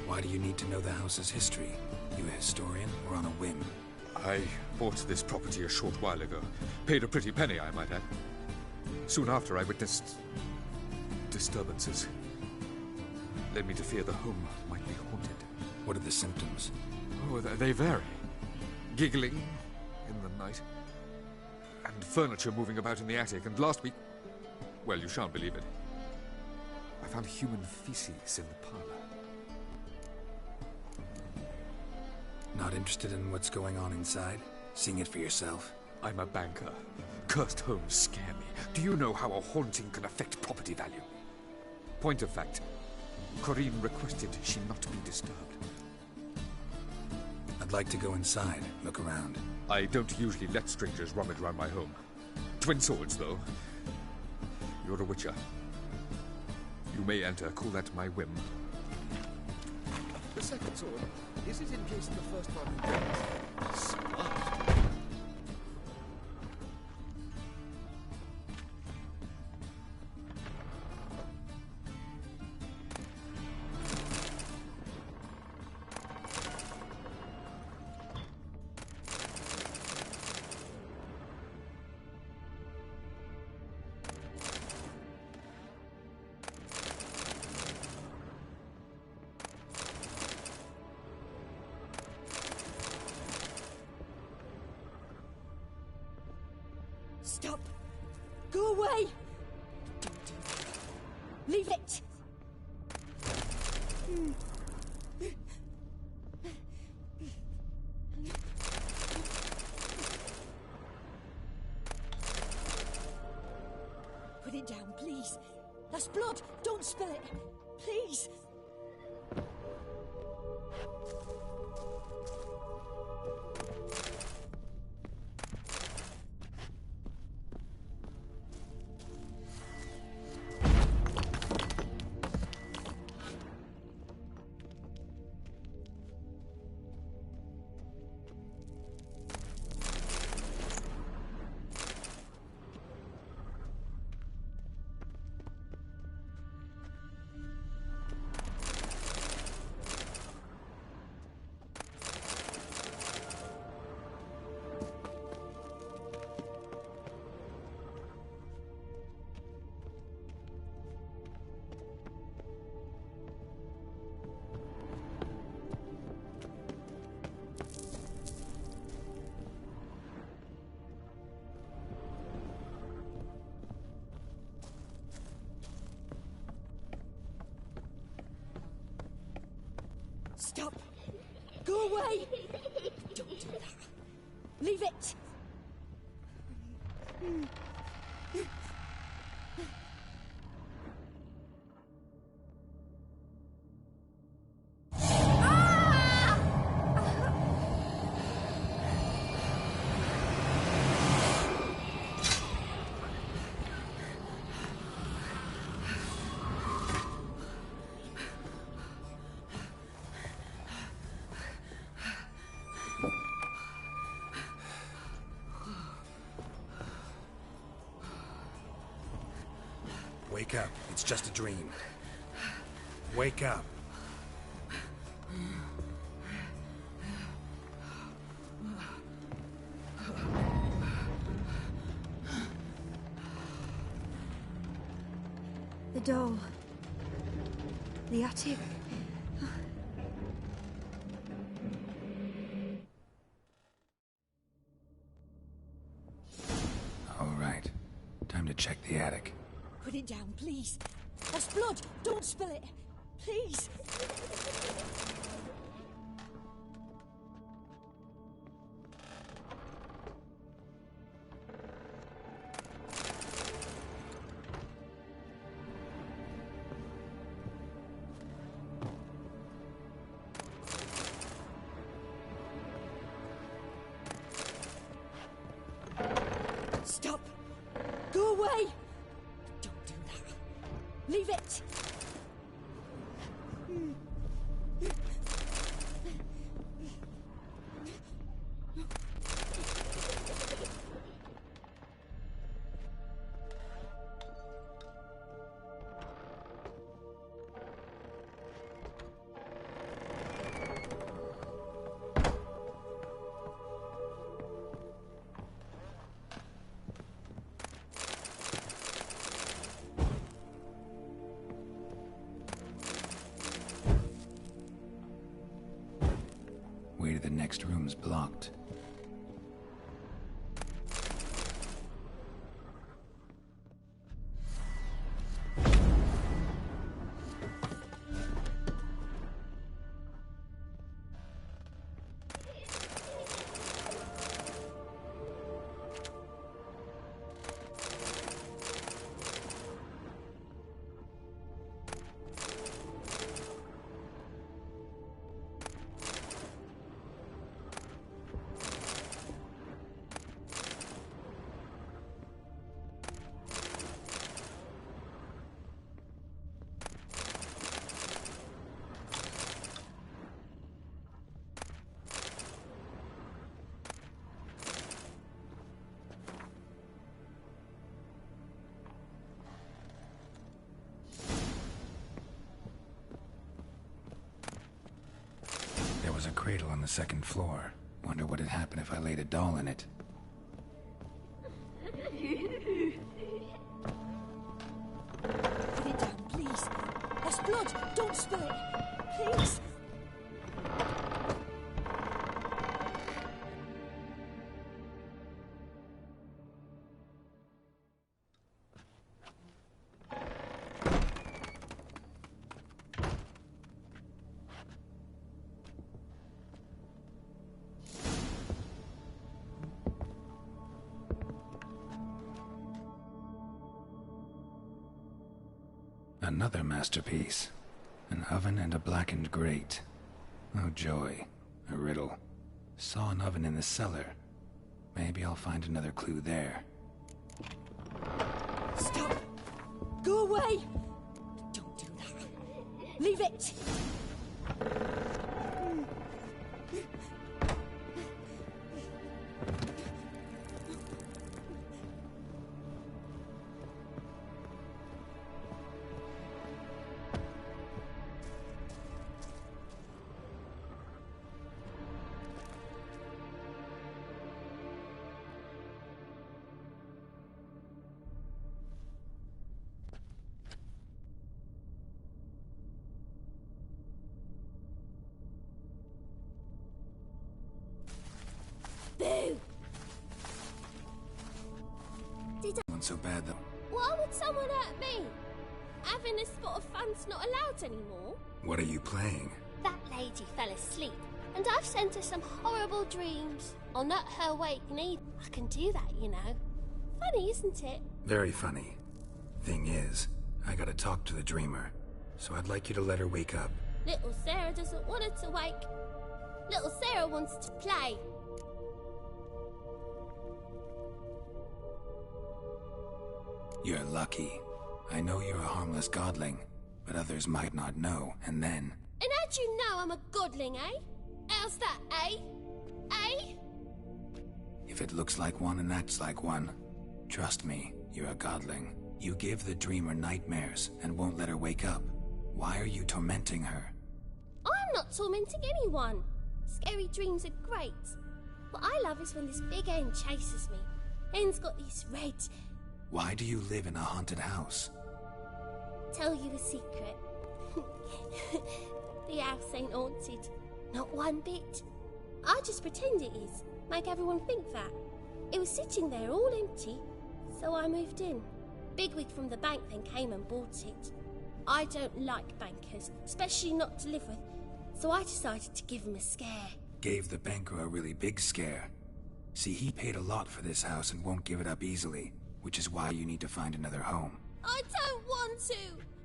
Why do you need to know the house's history? You a historian or on a whim? I bought this property a short while ago. Paid a pretty penny, I might add. Soon after, I witnessed disturbances. Led me to fear the home might be haunted. What are the symptoms? Oh, they vary. Giggling in the night. And furniture moving about in the attic. And last week... well, you shan't believe it. I found human feces in the parlor. Not interested in what's going on inside? Seeing it for yourself? I'm a banker. Cursed homes scare me. Do you know how a haunting can affect property value? Point of fact, Corrine requested she not be disturbed. I'd like to go inside, look around. I don't usually let strangers rummage around my home. Twin swords, though. You're a witcher. You may enter, call that my whim. The second sword, is it encased in the first one? Smart. Stop! Go away! Don't do that. Leave it! Put it down, please. That's blood. Don't spill it. Please. Stop! Go away! Don't do that. Leave it! Wake up. It's just a dream. Wake up. The door. The attic. All right. Time to check the attic. Put it down, please. That's blood. Don't spill it. Please. Stop! Go away! Don't do that. Leave it! Way to the next room's blocked. There was a cradle on the second floor. Wonder what'd happen if I laid a doll in it. Put it down, please. That's blood. Don't spill it. Please. Another masterpiece. An oven and a blackened grate. Oh joy. A riddle. Saw an oven in the cellar. Maybe I'll find another clue there. Stop! Go away! Don't do that. Leave it! Boo! Wasn't so bad though. Why would someone hurt me? Having a spot of fun's not allowed anymore. What are you playing? That lady fell asleep, and I've sent her some horrible dreams. I'll not her awake neither. I can do that, you know. Funny, isn't it? Very funny. Thing is, I gotta talk to the dreamer. So I'd like you to let her wake up. Little Sarah doesn't want her to wake. Little Sarah wants to play. You're lucky. I know you're a harmless godling, but others might not know, and then... And how'd you know I'm a godling, eh? How's that, eh? Eh? If it looks like one and acts like one, trust me, you're a godling. You give the dreamer nightmares and won't let her wake up. Why are you tormenting her? I'm not tormenting anyone. Scary dreams are great. What I love is when this big hen chases me. Hen's got this red... Why do you live in a haunted house? Tell you a secret. The house ain't haunted. Not one bit. I just pretend it is. Make everyone think that. It was sitting there all empty, so I moved in. Bigwig from the bank then came and bought it. I don't like bankers, especially not to live with, so I decided to give him a scare. Gave the banker a really big scare. See, he paid a lot for this house and won't give it up easily, which is why you need to find another home. I don't want to!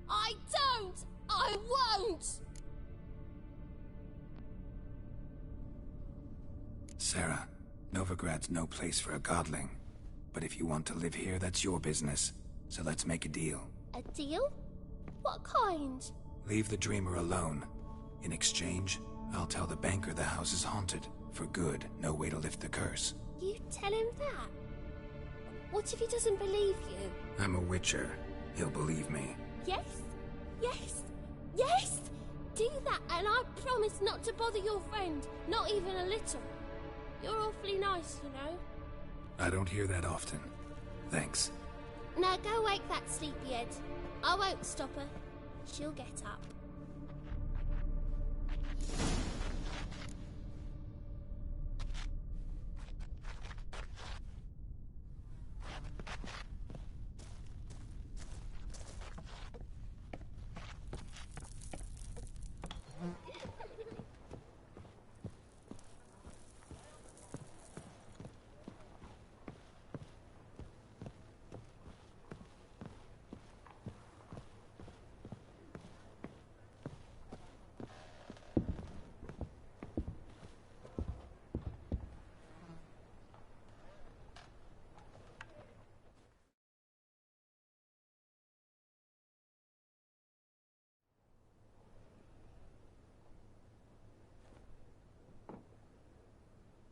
I don't! I won't! Sarah, Novigrad's no place for a godling. But if you want to live here, that's your business. So let's make a deal. A deal? What kind? Leave the dreamer alone. In exchange, I'll tell the banker the house is haunted. For good, no way to lift the curse. You tell him that? What if he doesn't believe you? I'm a witcher. He'll believe me. Yes? Yes? Yes! Do that and I promise not to bother your friend. Not even a little. You're awfully nice, you know. I don't hear that often. Thanks. Now go wake that sleepyhead. I won't stop her. She'll get up.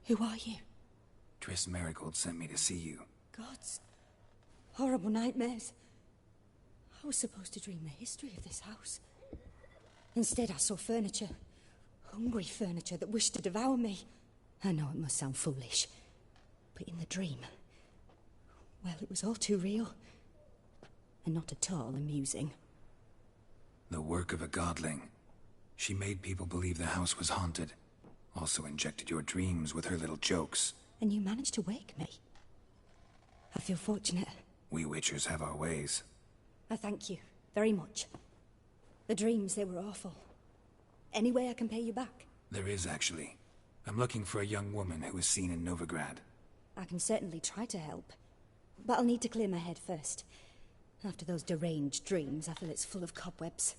Who are you? Triss Marigold sent me to see you. Gods. Horrible nightmares. I was supposed to dream the history of this house. Instead, I saw furniture. Hungry furniture that wished to devour me. I know it must sound foolish, but in the dream, well, it was all too real. And not at all amusing. The work of a godling. She made people believe the house was haunted. Also injected your dreams with her little jokes. And you managed to wake me. I feel fortunate. We witchers have our ways. I thank you very much. The dreams, they were awful. Any way I can pay you back? There is, actually. I'm looking for a young woman who was seen in Novigrad. I can certainly try to help. But I'll need to clear my head first. After those deranged dreams, I feel it's full of cobwebs.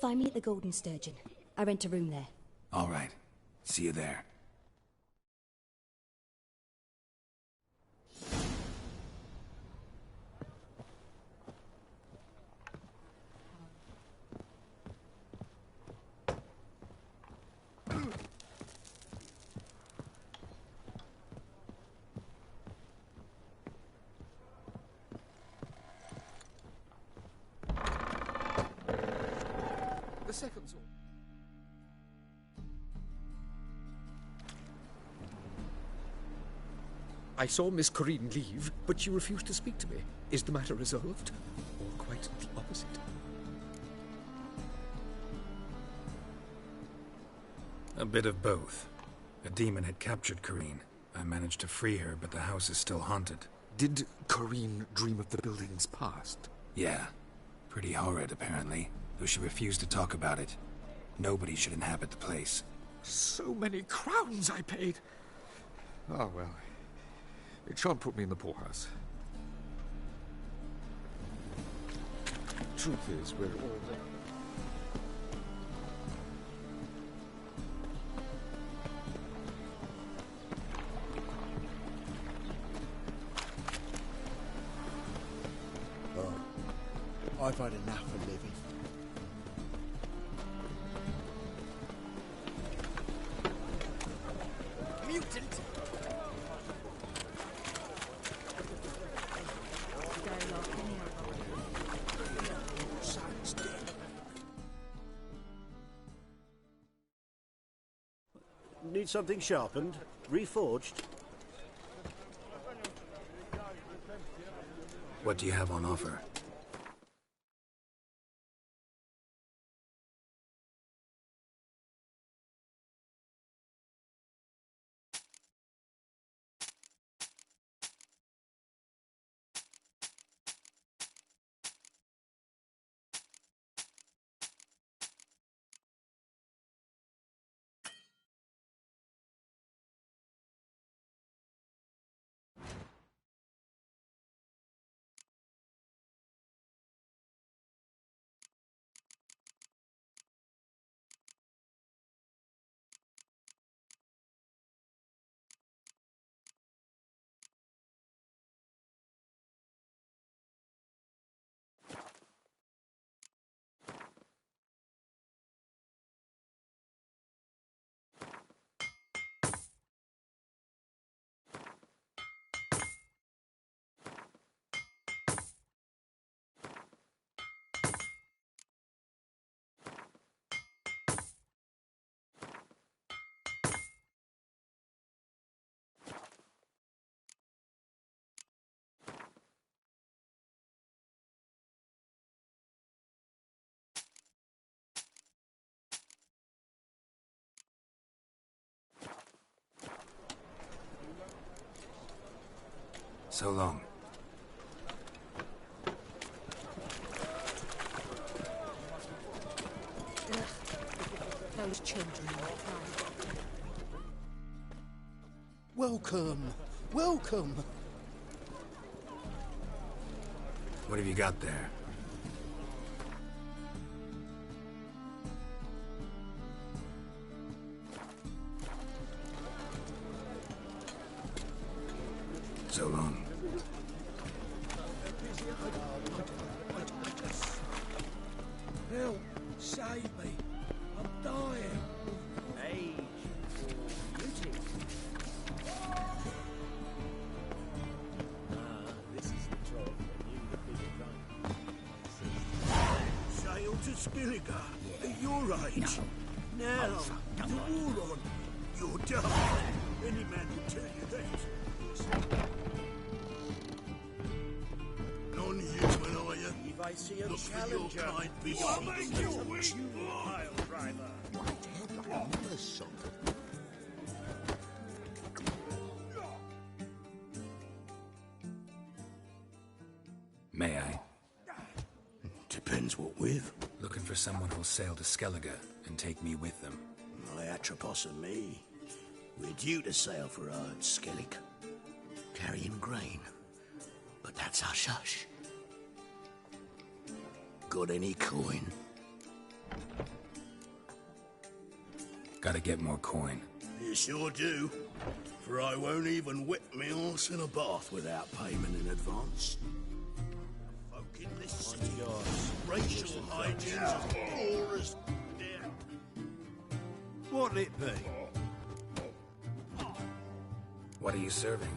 Find me at the Golden Sturgeon. I rent a room there. All right. See you there. The second sword. I saw Miss Corinne leave, but she refused to speak to me. Is the matter resolved? Or quite the opposite? A bit of both. A demon had captured Corinne. I managed to free her, but the house is still haunted. Did Corinne dream of the building's past? Yeah. Pretty horrid, apparently, though she refused to talk about it. Nobody should inhabit the place. So many crowns I paid! Oh, well. It shan't put me in the poorhouse. Truth is, we're all... Oh, I've had enough of living. Mutant! Dialogue, Need something sharpened? Reforged? What do you have on offer? So long. Those children are crying. Welcome, welcome. What have you got there? So long. Help! Save me! I'm dying! Age or beauty? This is the job that you would be done. Sail to Skilliga at your age. Now, the war on. You're done. Any man will tell you that. Non-human, are you? If I see a Look for challenger, your kind you before will they see do some it. juvenile driver. May I? Depends what with. Looking for someone who'll sail to Skellige and take me with them. My Atropos and me. We're due to sail for Skellig, carrying grain. But that's hush-hush. Got any coin? Gotta get more coin. You sure do. For I won't even whip me horse in a bath without payment in advance. Folk in this city are racial hygiene's as poor as death. What'll it be? What are you serving?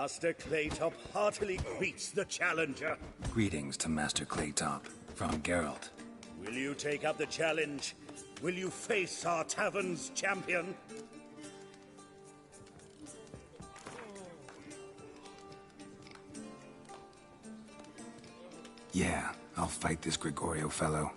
Master Claytop heartily greets the challenger. Greetings to Master Claytop from Geralt. Will you take up the challenge? Will you face our tavern's champion? Yeah, I'll fight this Gregorio fellow.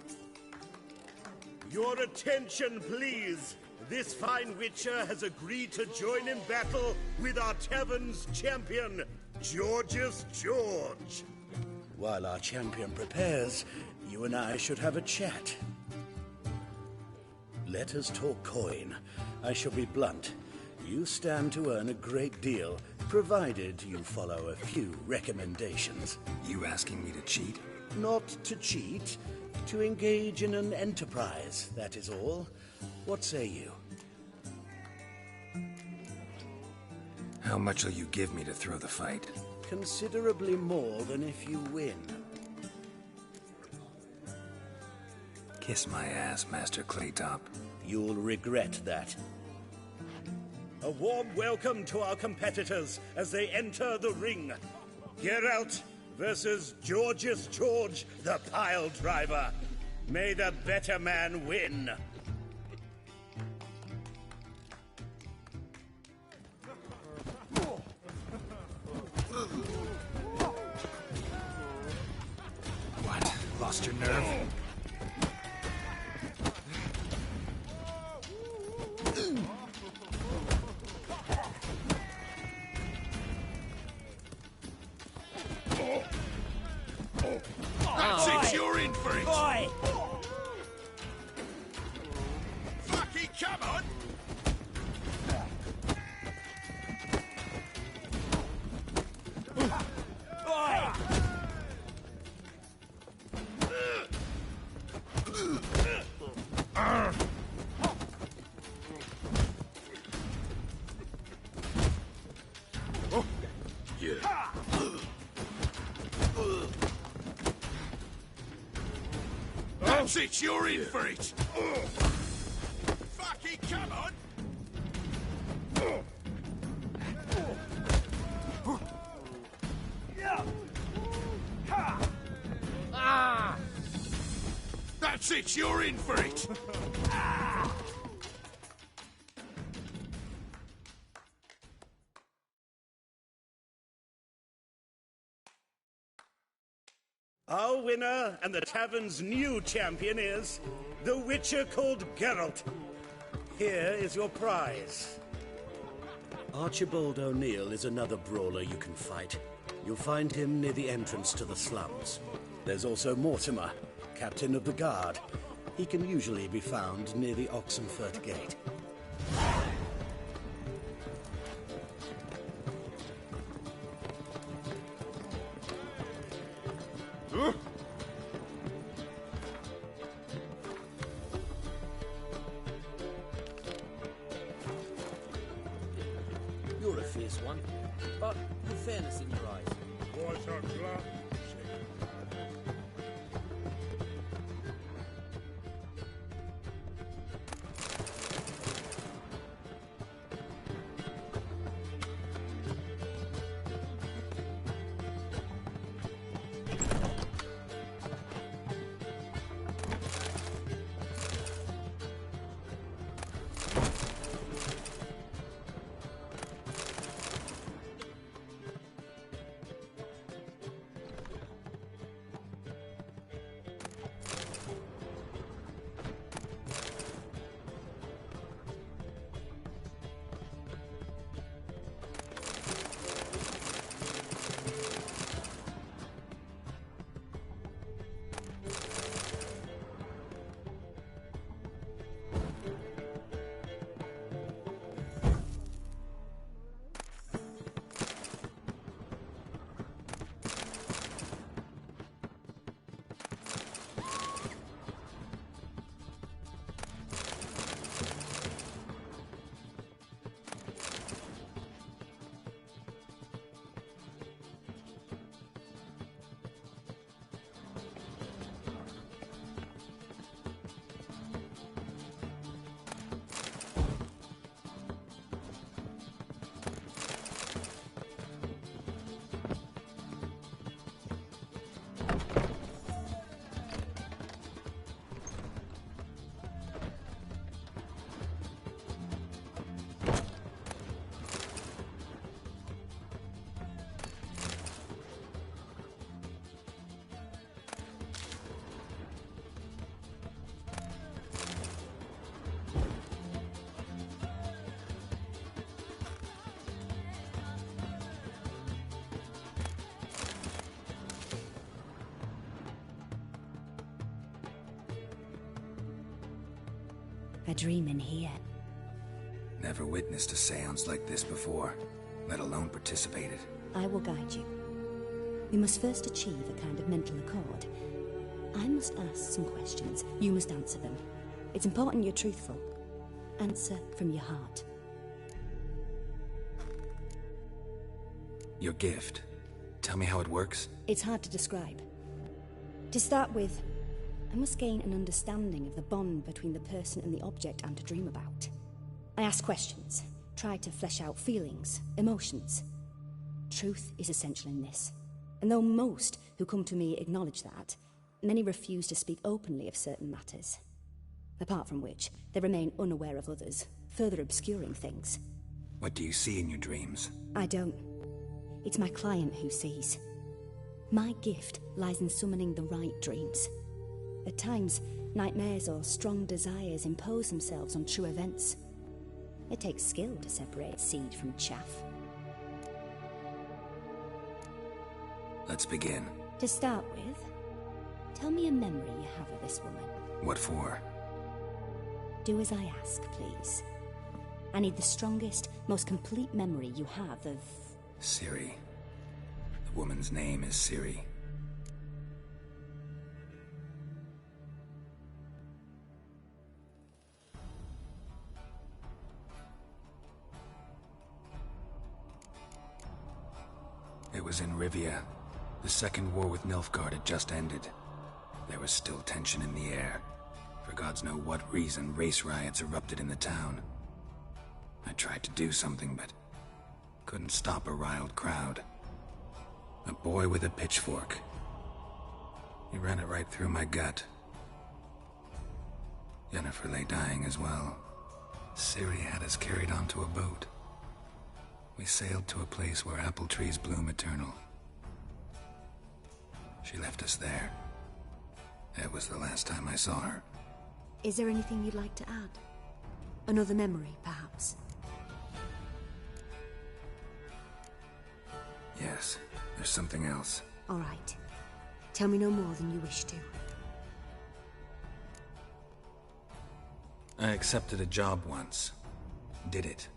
Your attention, please. This fine witcher has agreed to join in battle with our tavern's champion, Georgius George. While our champion prepares, you and I should have a chat. Let us talk coin. I shall be blunt. You stand to earn a great deal, provided you follow a few recommendations. You asking me to cheat? Not to cheat, to engage in an enterprise, that is all. What say you? How much will you give me to throw the fight? Considerably more than if you win. Kiss my ass, Master Claytop. You'll regret that. A warm welcome to our competitors as they enter the ring. Geralt versus Georgius George, the pile driver. May the better man win. What? Lost your nerve? That's it, you're in for it! Boy! Fucking come on! Boy! That's it, you're in for it! Fucking come on! That's it, you're in for it! Our winner and the tavern's new champion is the witcher called Geralt. Here is your prize. Archibald O'Neill is another brawler you can fight. You'll find him near the entrance to the slums. There's also Mortimer, captain of the guard. He can usually be found near the Oxenfurt Gate. You're a fierce one, but with fairness in your eyes. What a glutton. A dream in here. Never witnessed a seance like this before, let alone participated. I will guide you. We must first achieve a kind of mental accord. I must ask some questions. You must answer them. It's important you're truthful. Answer from your heart. Your gift. Tell me how it works. It's hard to describe. To start with, I must gain an understanding of the bond between the person and the object I'm to dream about. I ask questions, try to flesh out feelings, emotions. Truth is essential in this. And though most who come to me acknowledge that, many refuse to speak openly of certain matters. Apart from which, they remain unaware of others, further obscuring things. What do you see in your dreams? I don't. It's my client who sees. My gift lies in summoning the right dreams. At times, nightmares or strong desires impose themselves on true events. It takes skill to separate seed from chaff. Let's begin. To start with, tell me a memory you have of this woman. What for? Do as I ask, please. I need the strongest, most complete memory you have of... Ciri. The woman's name is Ciri. It was in Rivia. The second war with Nilfgaard had just ended. There was still tension in the air. For gods know what reason, race riots erupted in the town. I tried to do something, but couldn't stop a riled crowd. A boy with a pitchfork. He ran it right through my gut. Yennefer lay dying as well. Ciri had us carried onto a boat. We sailed to a place where apple trees bloom eternal. She left us there. That was the last time I saw her. Is there anything you'd like to add? Another memory, perhaps? Yes, there's something else. All right. Tell me no more than you wish to. I accepted a job once. Did it.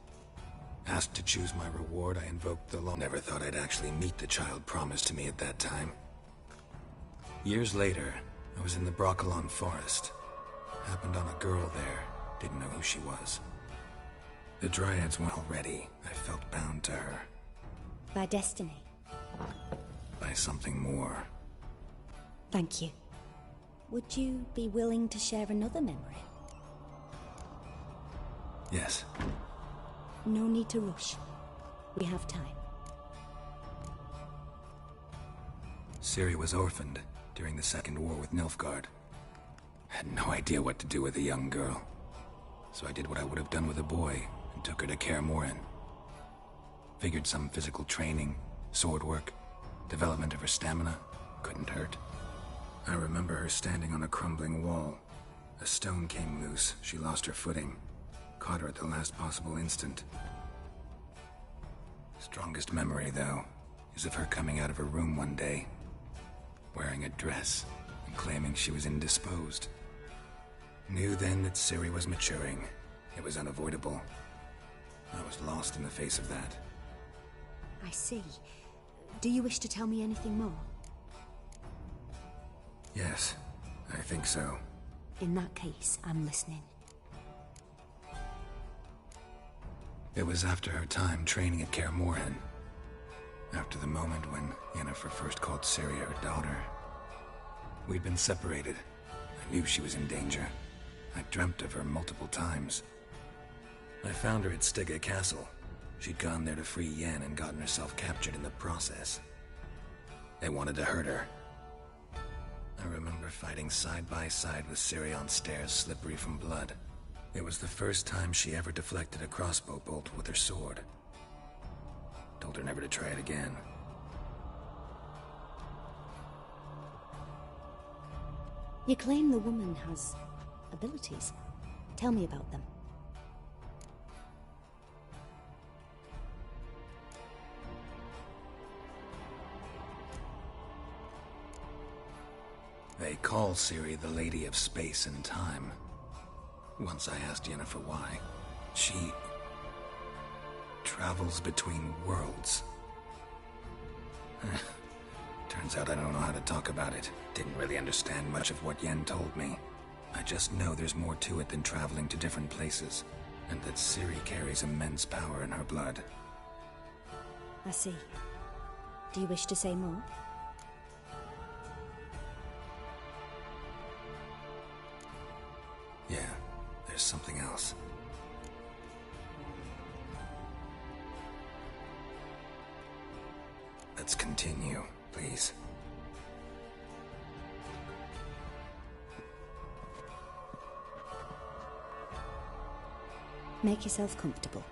Asked to choose my reward, I invoked the law. Never thought I'd actually meet the child promised to me at that time. Years later, I was in the Broccolon forest. Happened on a girl there. Didn't know who she was. The Dryads went already. I felt bound to her. By destiny. By something more. Thank you. Would you be willing to share another memory? Yes. No need to rush. We have time. Ciri was orphaned during the Second War with Nilfgaard. Had no idea what to do with a young girl. So I did what I would have done with a boy and took her to Kaer Morhen. Figured some physical training, sword work, development of her stamina couldn't hurt. I remember her standing on a crumbling wall. A stone came loose, she lost her footing. Caught her at the last possible instant. Strongest memory, though, is of her coming out of her room one day, wearing a dress and claiming she was indisposed. Knew then that Ciri was maturing. It was unavoidable. I was lost in the face of that. I see. Do you wish to tell me anything more? Yes, I think so. In that case, I'm listening. It was after her time training at Kaer Morhen. After the moment when Yennefer first called Ciri her daughter. We'd been separated. I knew she was in danger. I dreamt of her multiple times. I found her at Stygga Castle. She'd gone there to free Yen and gotten herself captured in the process. They wanted to hurt her. I remember fighting side by side with Ciri on stairs slippery from blood. It was the first time she ever deflected a crossbow bolt with her sword. Told her never to try it again. You claim the woman has abilities. Tell me about them. They call Ciri the Lady of Space and Time. Once I asked Yennefer why. She travels between worlds. Turns out I don't know how to talk about it. Didn't really understand much of what Yen told me. I just know there's more to it than traveling to different places, and that Ciri carries immense power in her blood. I see. Do you wish to say more? Yeah, there's something else. Let's continue, please. Make yourself comfortable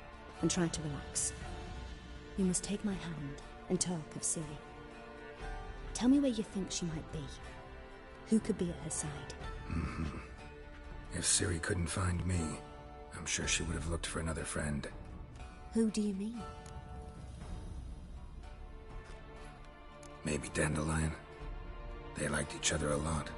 and try to relax. You must take my hand and talk of Ciri. Tell me where you think she might be. Who could be at her side? If Ciri couldn't find me, I'm sure she would have looked for another friend. Who do you mean? Maybe Dandelion. They liked each other a lot.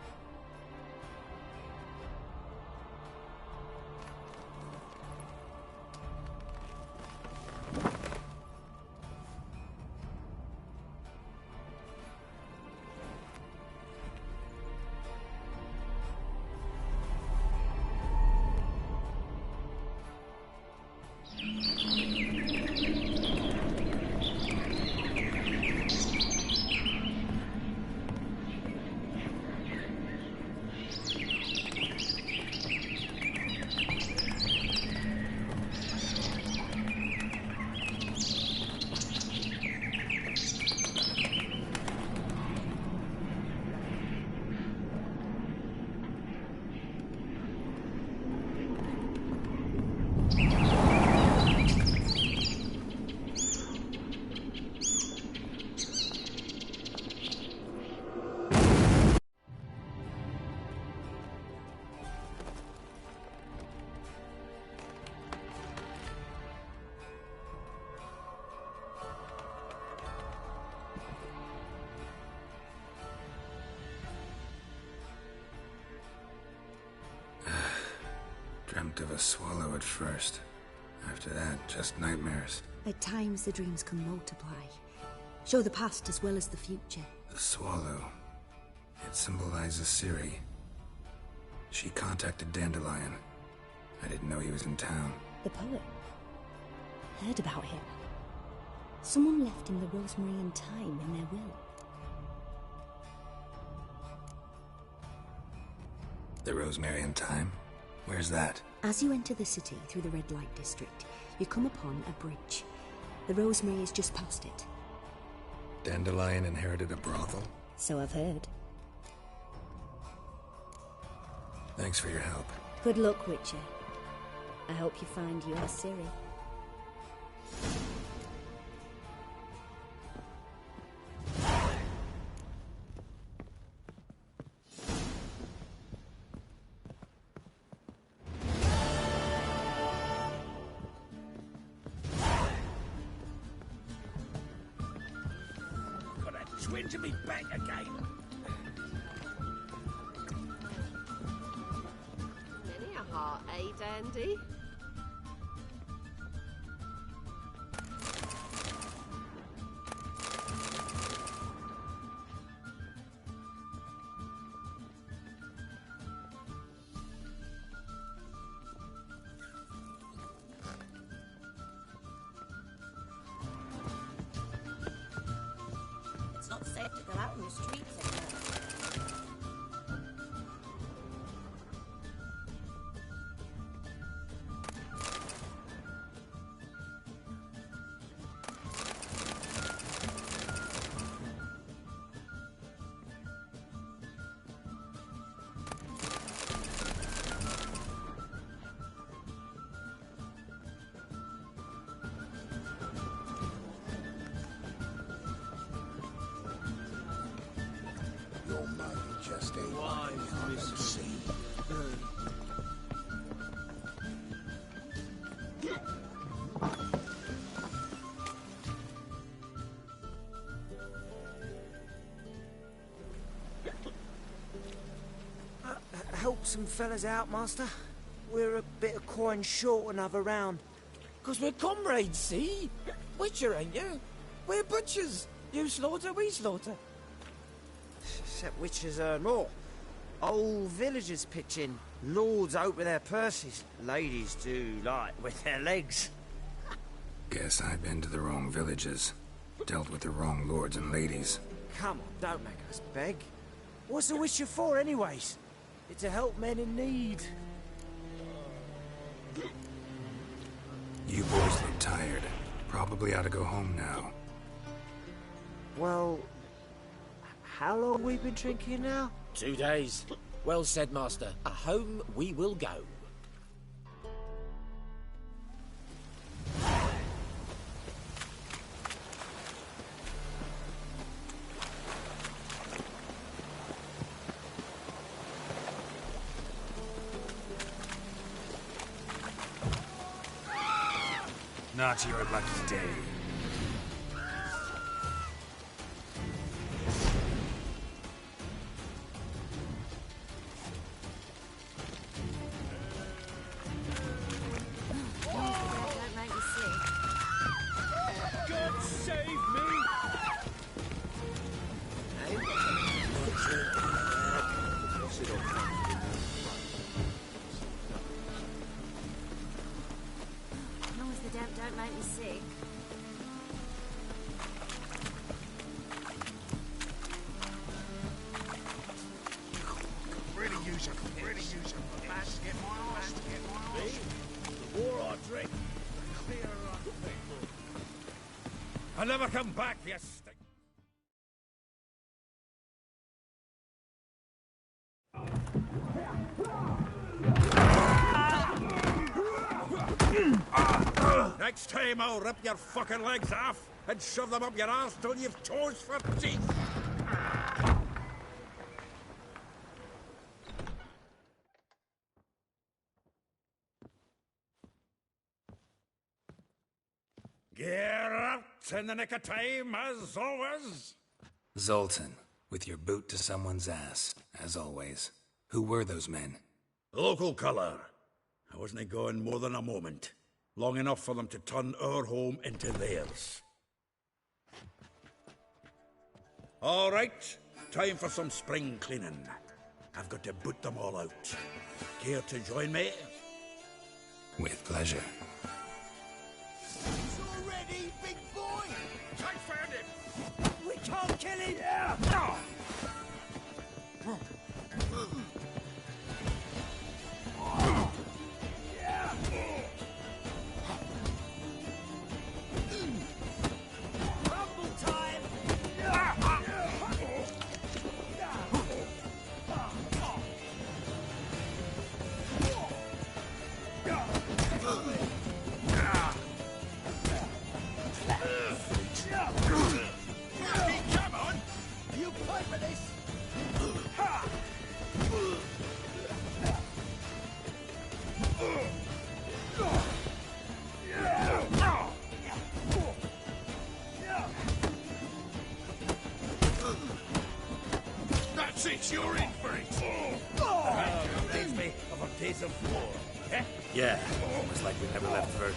Dreamt of a swallow at first. After that, just nightmares. At times the dreams can multiply. Show the past as well as the future. The swallow. It symbolizes Ciri. She contacted Dandelion. I didn't know he was in town. The poet. Heard about him. Someone left him the rosemary and thyme in their will. The rosemary and thyme? Where's that? As you enter the city through the red light district, you come upon a bridge. The rosemary is just past it. Dandelion inherited a brothel? So I've heard. Thanks for your help. Good luck, Witcher. I hope you find your Ciri. Twinge me back again. Many a heart, eh, Dandy? It's not safe to go out in the streets anymore. Your money just ain't Wise, on Miss the sea. Help some fellas out, Master? we're a bit of coin short another round. 'Cause we're comrades, see? Witcher, ain't you? We're butchers. You slaughter, we slaughter. Except witches earn more. Old villagers pitch in. Lords out with their purses. Ladies do like with their legs. Guess I've been to the wrong villages. Dealt with the wrong lords and ladies. Come on, don't make us beg. What's a witcher for, anyways? It's to help men in need. You boys look tired. Probably ought to go home now. Well, how long we been drinking now? 2 days. Well said, Master. Home we will go. Not your lucky day. God save me! As long as the damp don't make me sick. Really use it. Really use it. Fast, get more fast, get more. Me? The more I drink, the clearer I think. I'll never come back, you stink. Next time I'll rip your fucking legs off and shove them up your arse till you've toes for teeth. Get out in the nick of time, as always. Zoltan, with your boot to someone's ass, as always. Who were those men? Local colour. I wasn't going more than a moment. Long enough for them to turn our home into theirs. All right, time for some spring cleaning. I've got to boot them all out. Care to join me? With pleasure. He's already, big boy! I found him! We can't kill him! Yeah. Rumble time! Come on! You play for this! That's it, you're in for it! Reminds me of our days of war, eh? Yeah, almost like we never left Verdun.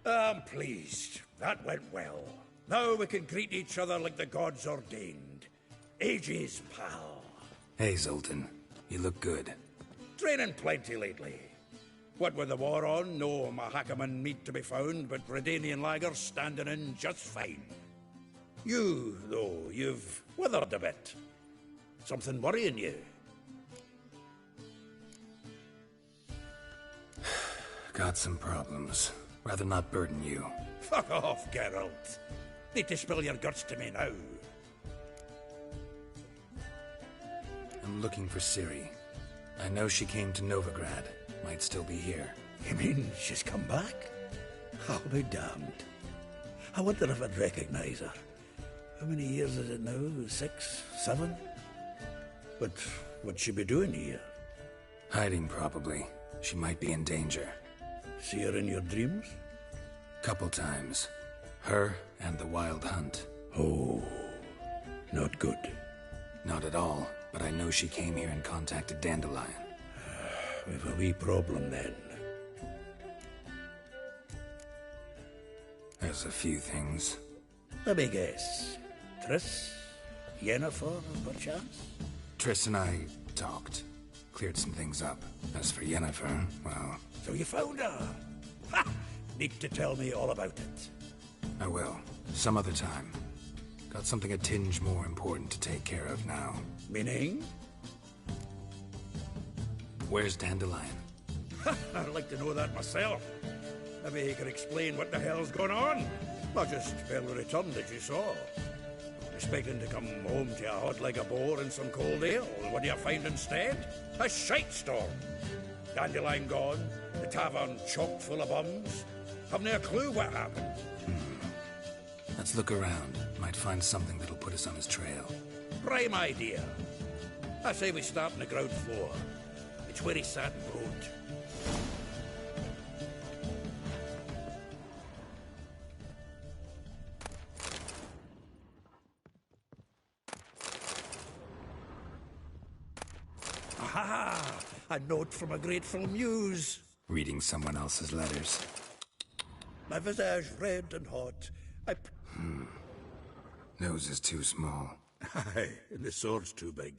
I'm pleased. That went well. Now we can greet each other like the gods ordained. Ages, pal. Hey, Zoltan. You look good. Training plenty lately. What with the war on, no Mahakaman meat to be found, but Redanian lagers standing in just fine. You, though, you've withered a bit. Something worrying you? Got some problems. Rather not burden you. Fuck off, Geralt. Need to spill your guts to me now. I'm looking for Ciri. I know she came to Novigrad. Might still be here. You mean she's come back? I'll be damned. I wonder if I'd recognize her. How many years is it now? 6, 7? But What'd she be doing here? Hiding, probably. She might be in danger. See her in your dreams? Couple times. Her and the Wild Hunt. Oh, not good. Not at all, but I know she came here and contacted Dandelion. We've a wee problem then. There's a few things. Let me guess. Triss? Yennefer, perchance? Triss and I talked. Cleared some things up. As for Yennefer, well... So you found her? Ha! Need to tell me all about it. I will. Some other time. Got something a tinge more important to take care of now. Meaning? Where's Dandelion? I'd like to know that myself. Maybe he could explain what the hell's going on. Not just failed to return that you saw. Expecting to come home to a hot like a boar and some cold ale. What do you find instead? A shite storm. Dandelion gone, the tavern chock full of bums. Haven't a clue what happened. Let's look around. Might find something that'll put us on his trail. Prime idea. I say we start on the ground floor. It's where he sat and wrote. Aha! A note from a grateful muse. Reading someone else's letters. My visage red and hot. Nose is too small. Aye, and the sword's too big.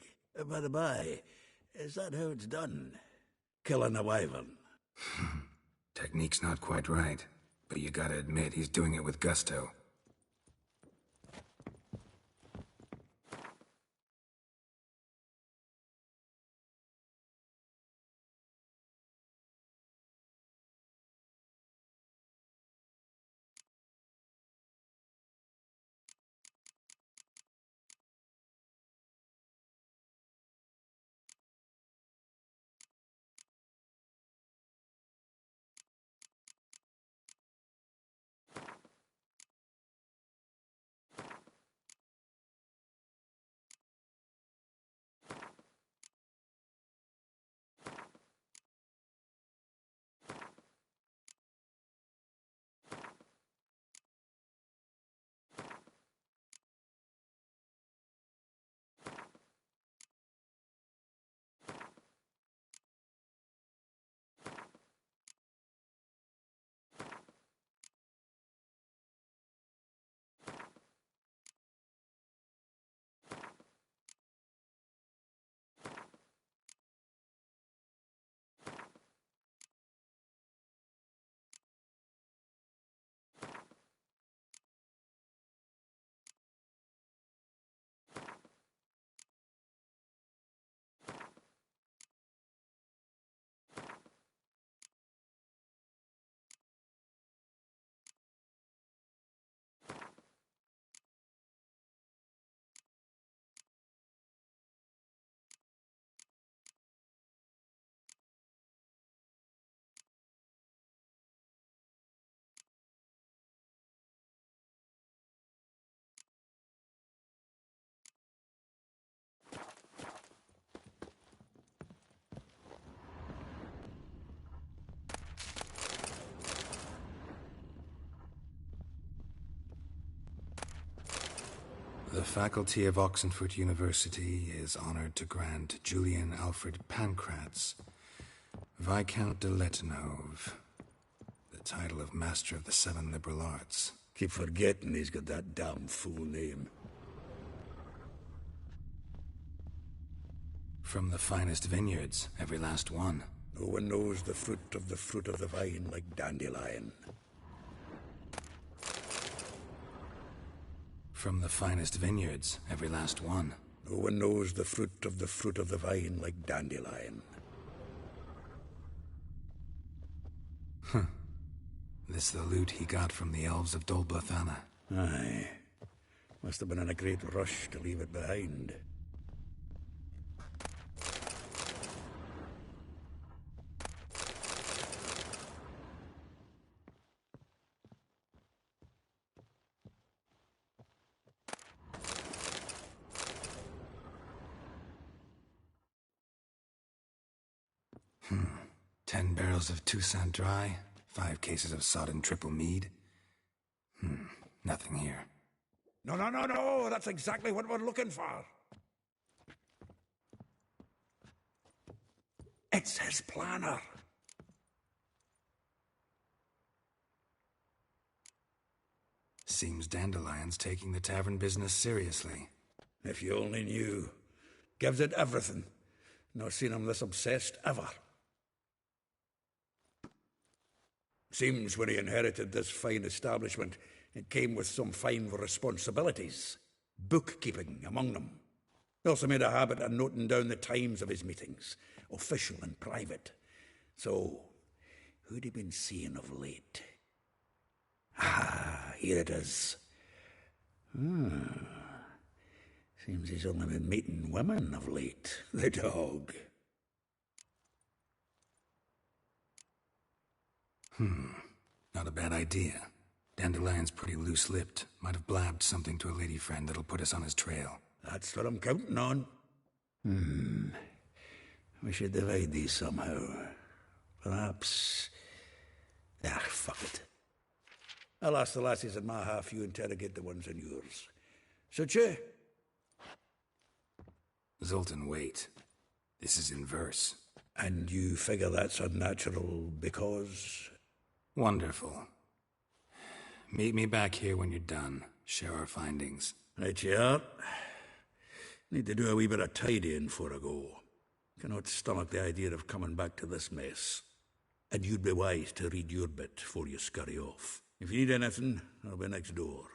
By the by, is that how it's done? Killing a wyvern? Technique's not quite right, but you gotta admit he's doing it with gusto. The faculty of Oxenfurt University is honored to grant Julian Alfred Pancratz, Viscount de Letenhove, the title of Master of the Seven Liberal Arts. Keep forgetting he's got that damn fool name. From the finest vineyards, every last one. No one knows the fruit of the vine like Dandelion. From the finest vineyards, every last one. No one knows the fruit of the vine like Dandelion. This the loot he got from the elves of Dol Blathanna. Aye. Must have been in a great rush to leave it behind. 10 barrels of Toussaint Dry, 5 cases of sodden triple mead. Nothing here. No, that's exactly what we're looking for. It's his planner. Seems Dandelion's taking the tavern business seriously. If you only knew. Gives it everything. Not seen him this obsessed ever. Seems when he inherited this fine establishment, it came with some fine responsibilities. Bookkeeping among them. He also made a habit of noting down the times of his meetings, official and private. So, who'd he been seeing of late? Ah, here it is. Seems he's only been meeting women of late. The dog. Not a bad idea. Dandelion's pretty loose-lipped. Might have blabbed something to a lady friend that'll put us on his trail. That's what I'm counting on. We should divide these somehow. Perhaps... fuck it. I'll ask the lassies in my half, you interrogate the ones in yours. Should you? Zoltan, wait. This is in verse. And you figure that's unnatural because... Wonderful. Meet me back here when you're done. Share our findings. Right you are. Need to do a wee bit of tidying before I go. Cannot stomach the idea of coming back to this mess. And you'd be wise to read your bit before you scurry off. If you need anything, I'll be next door.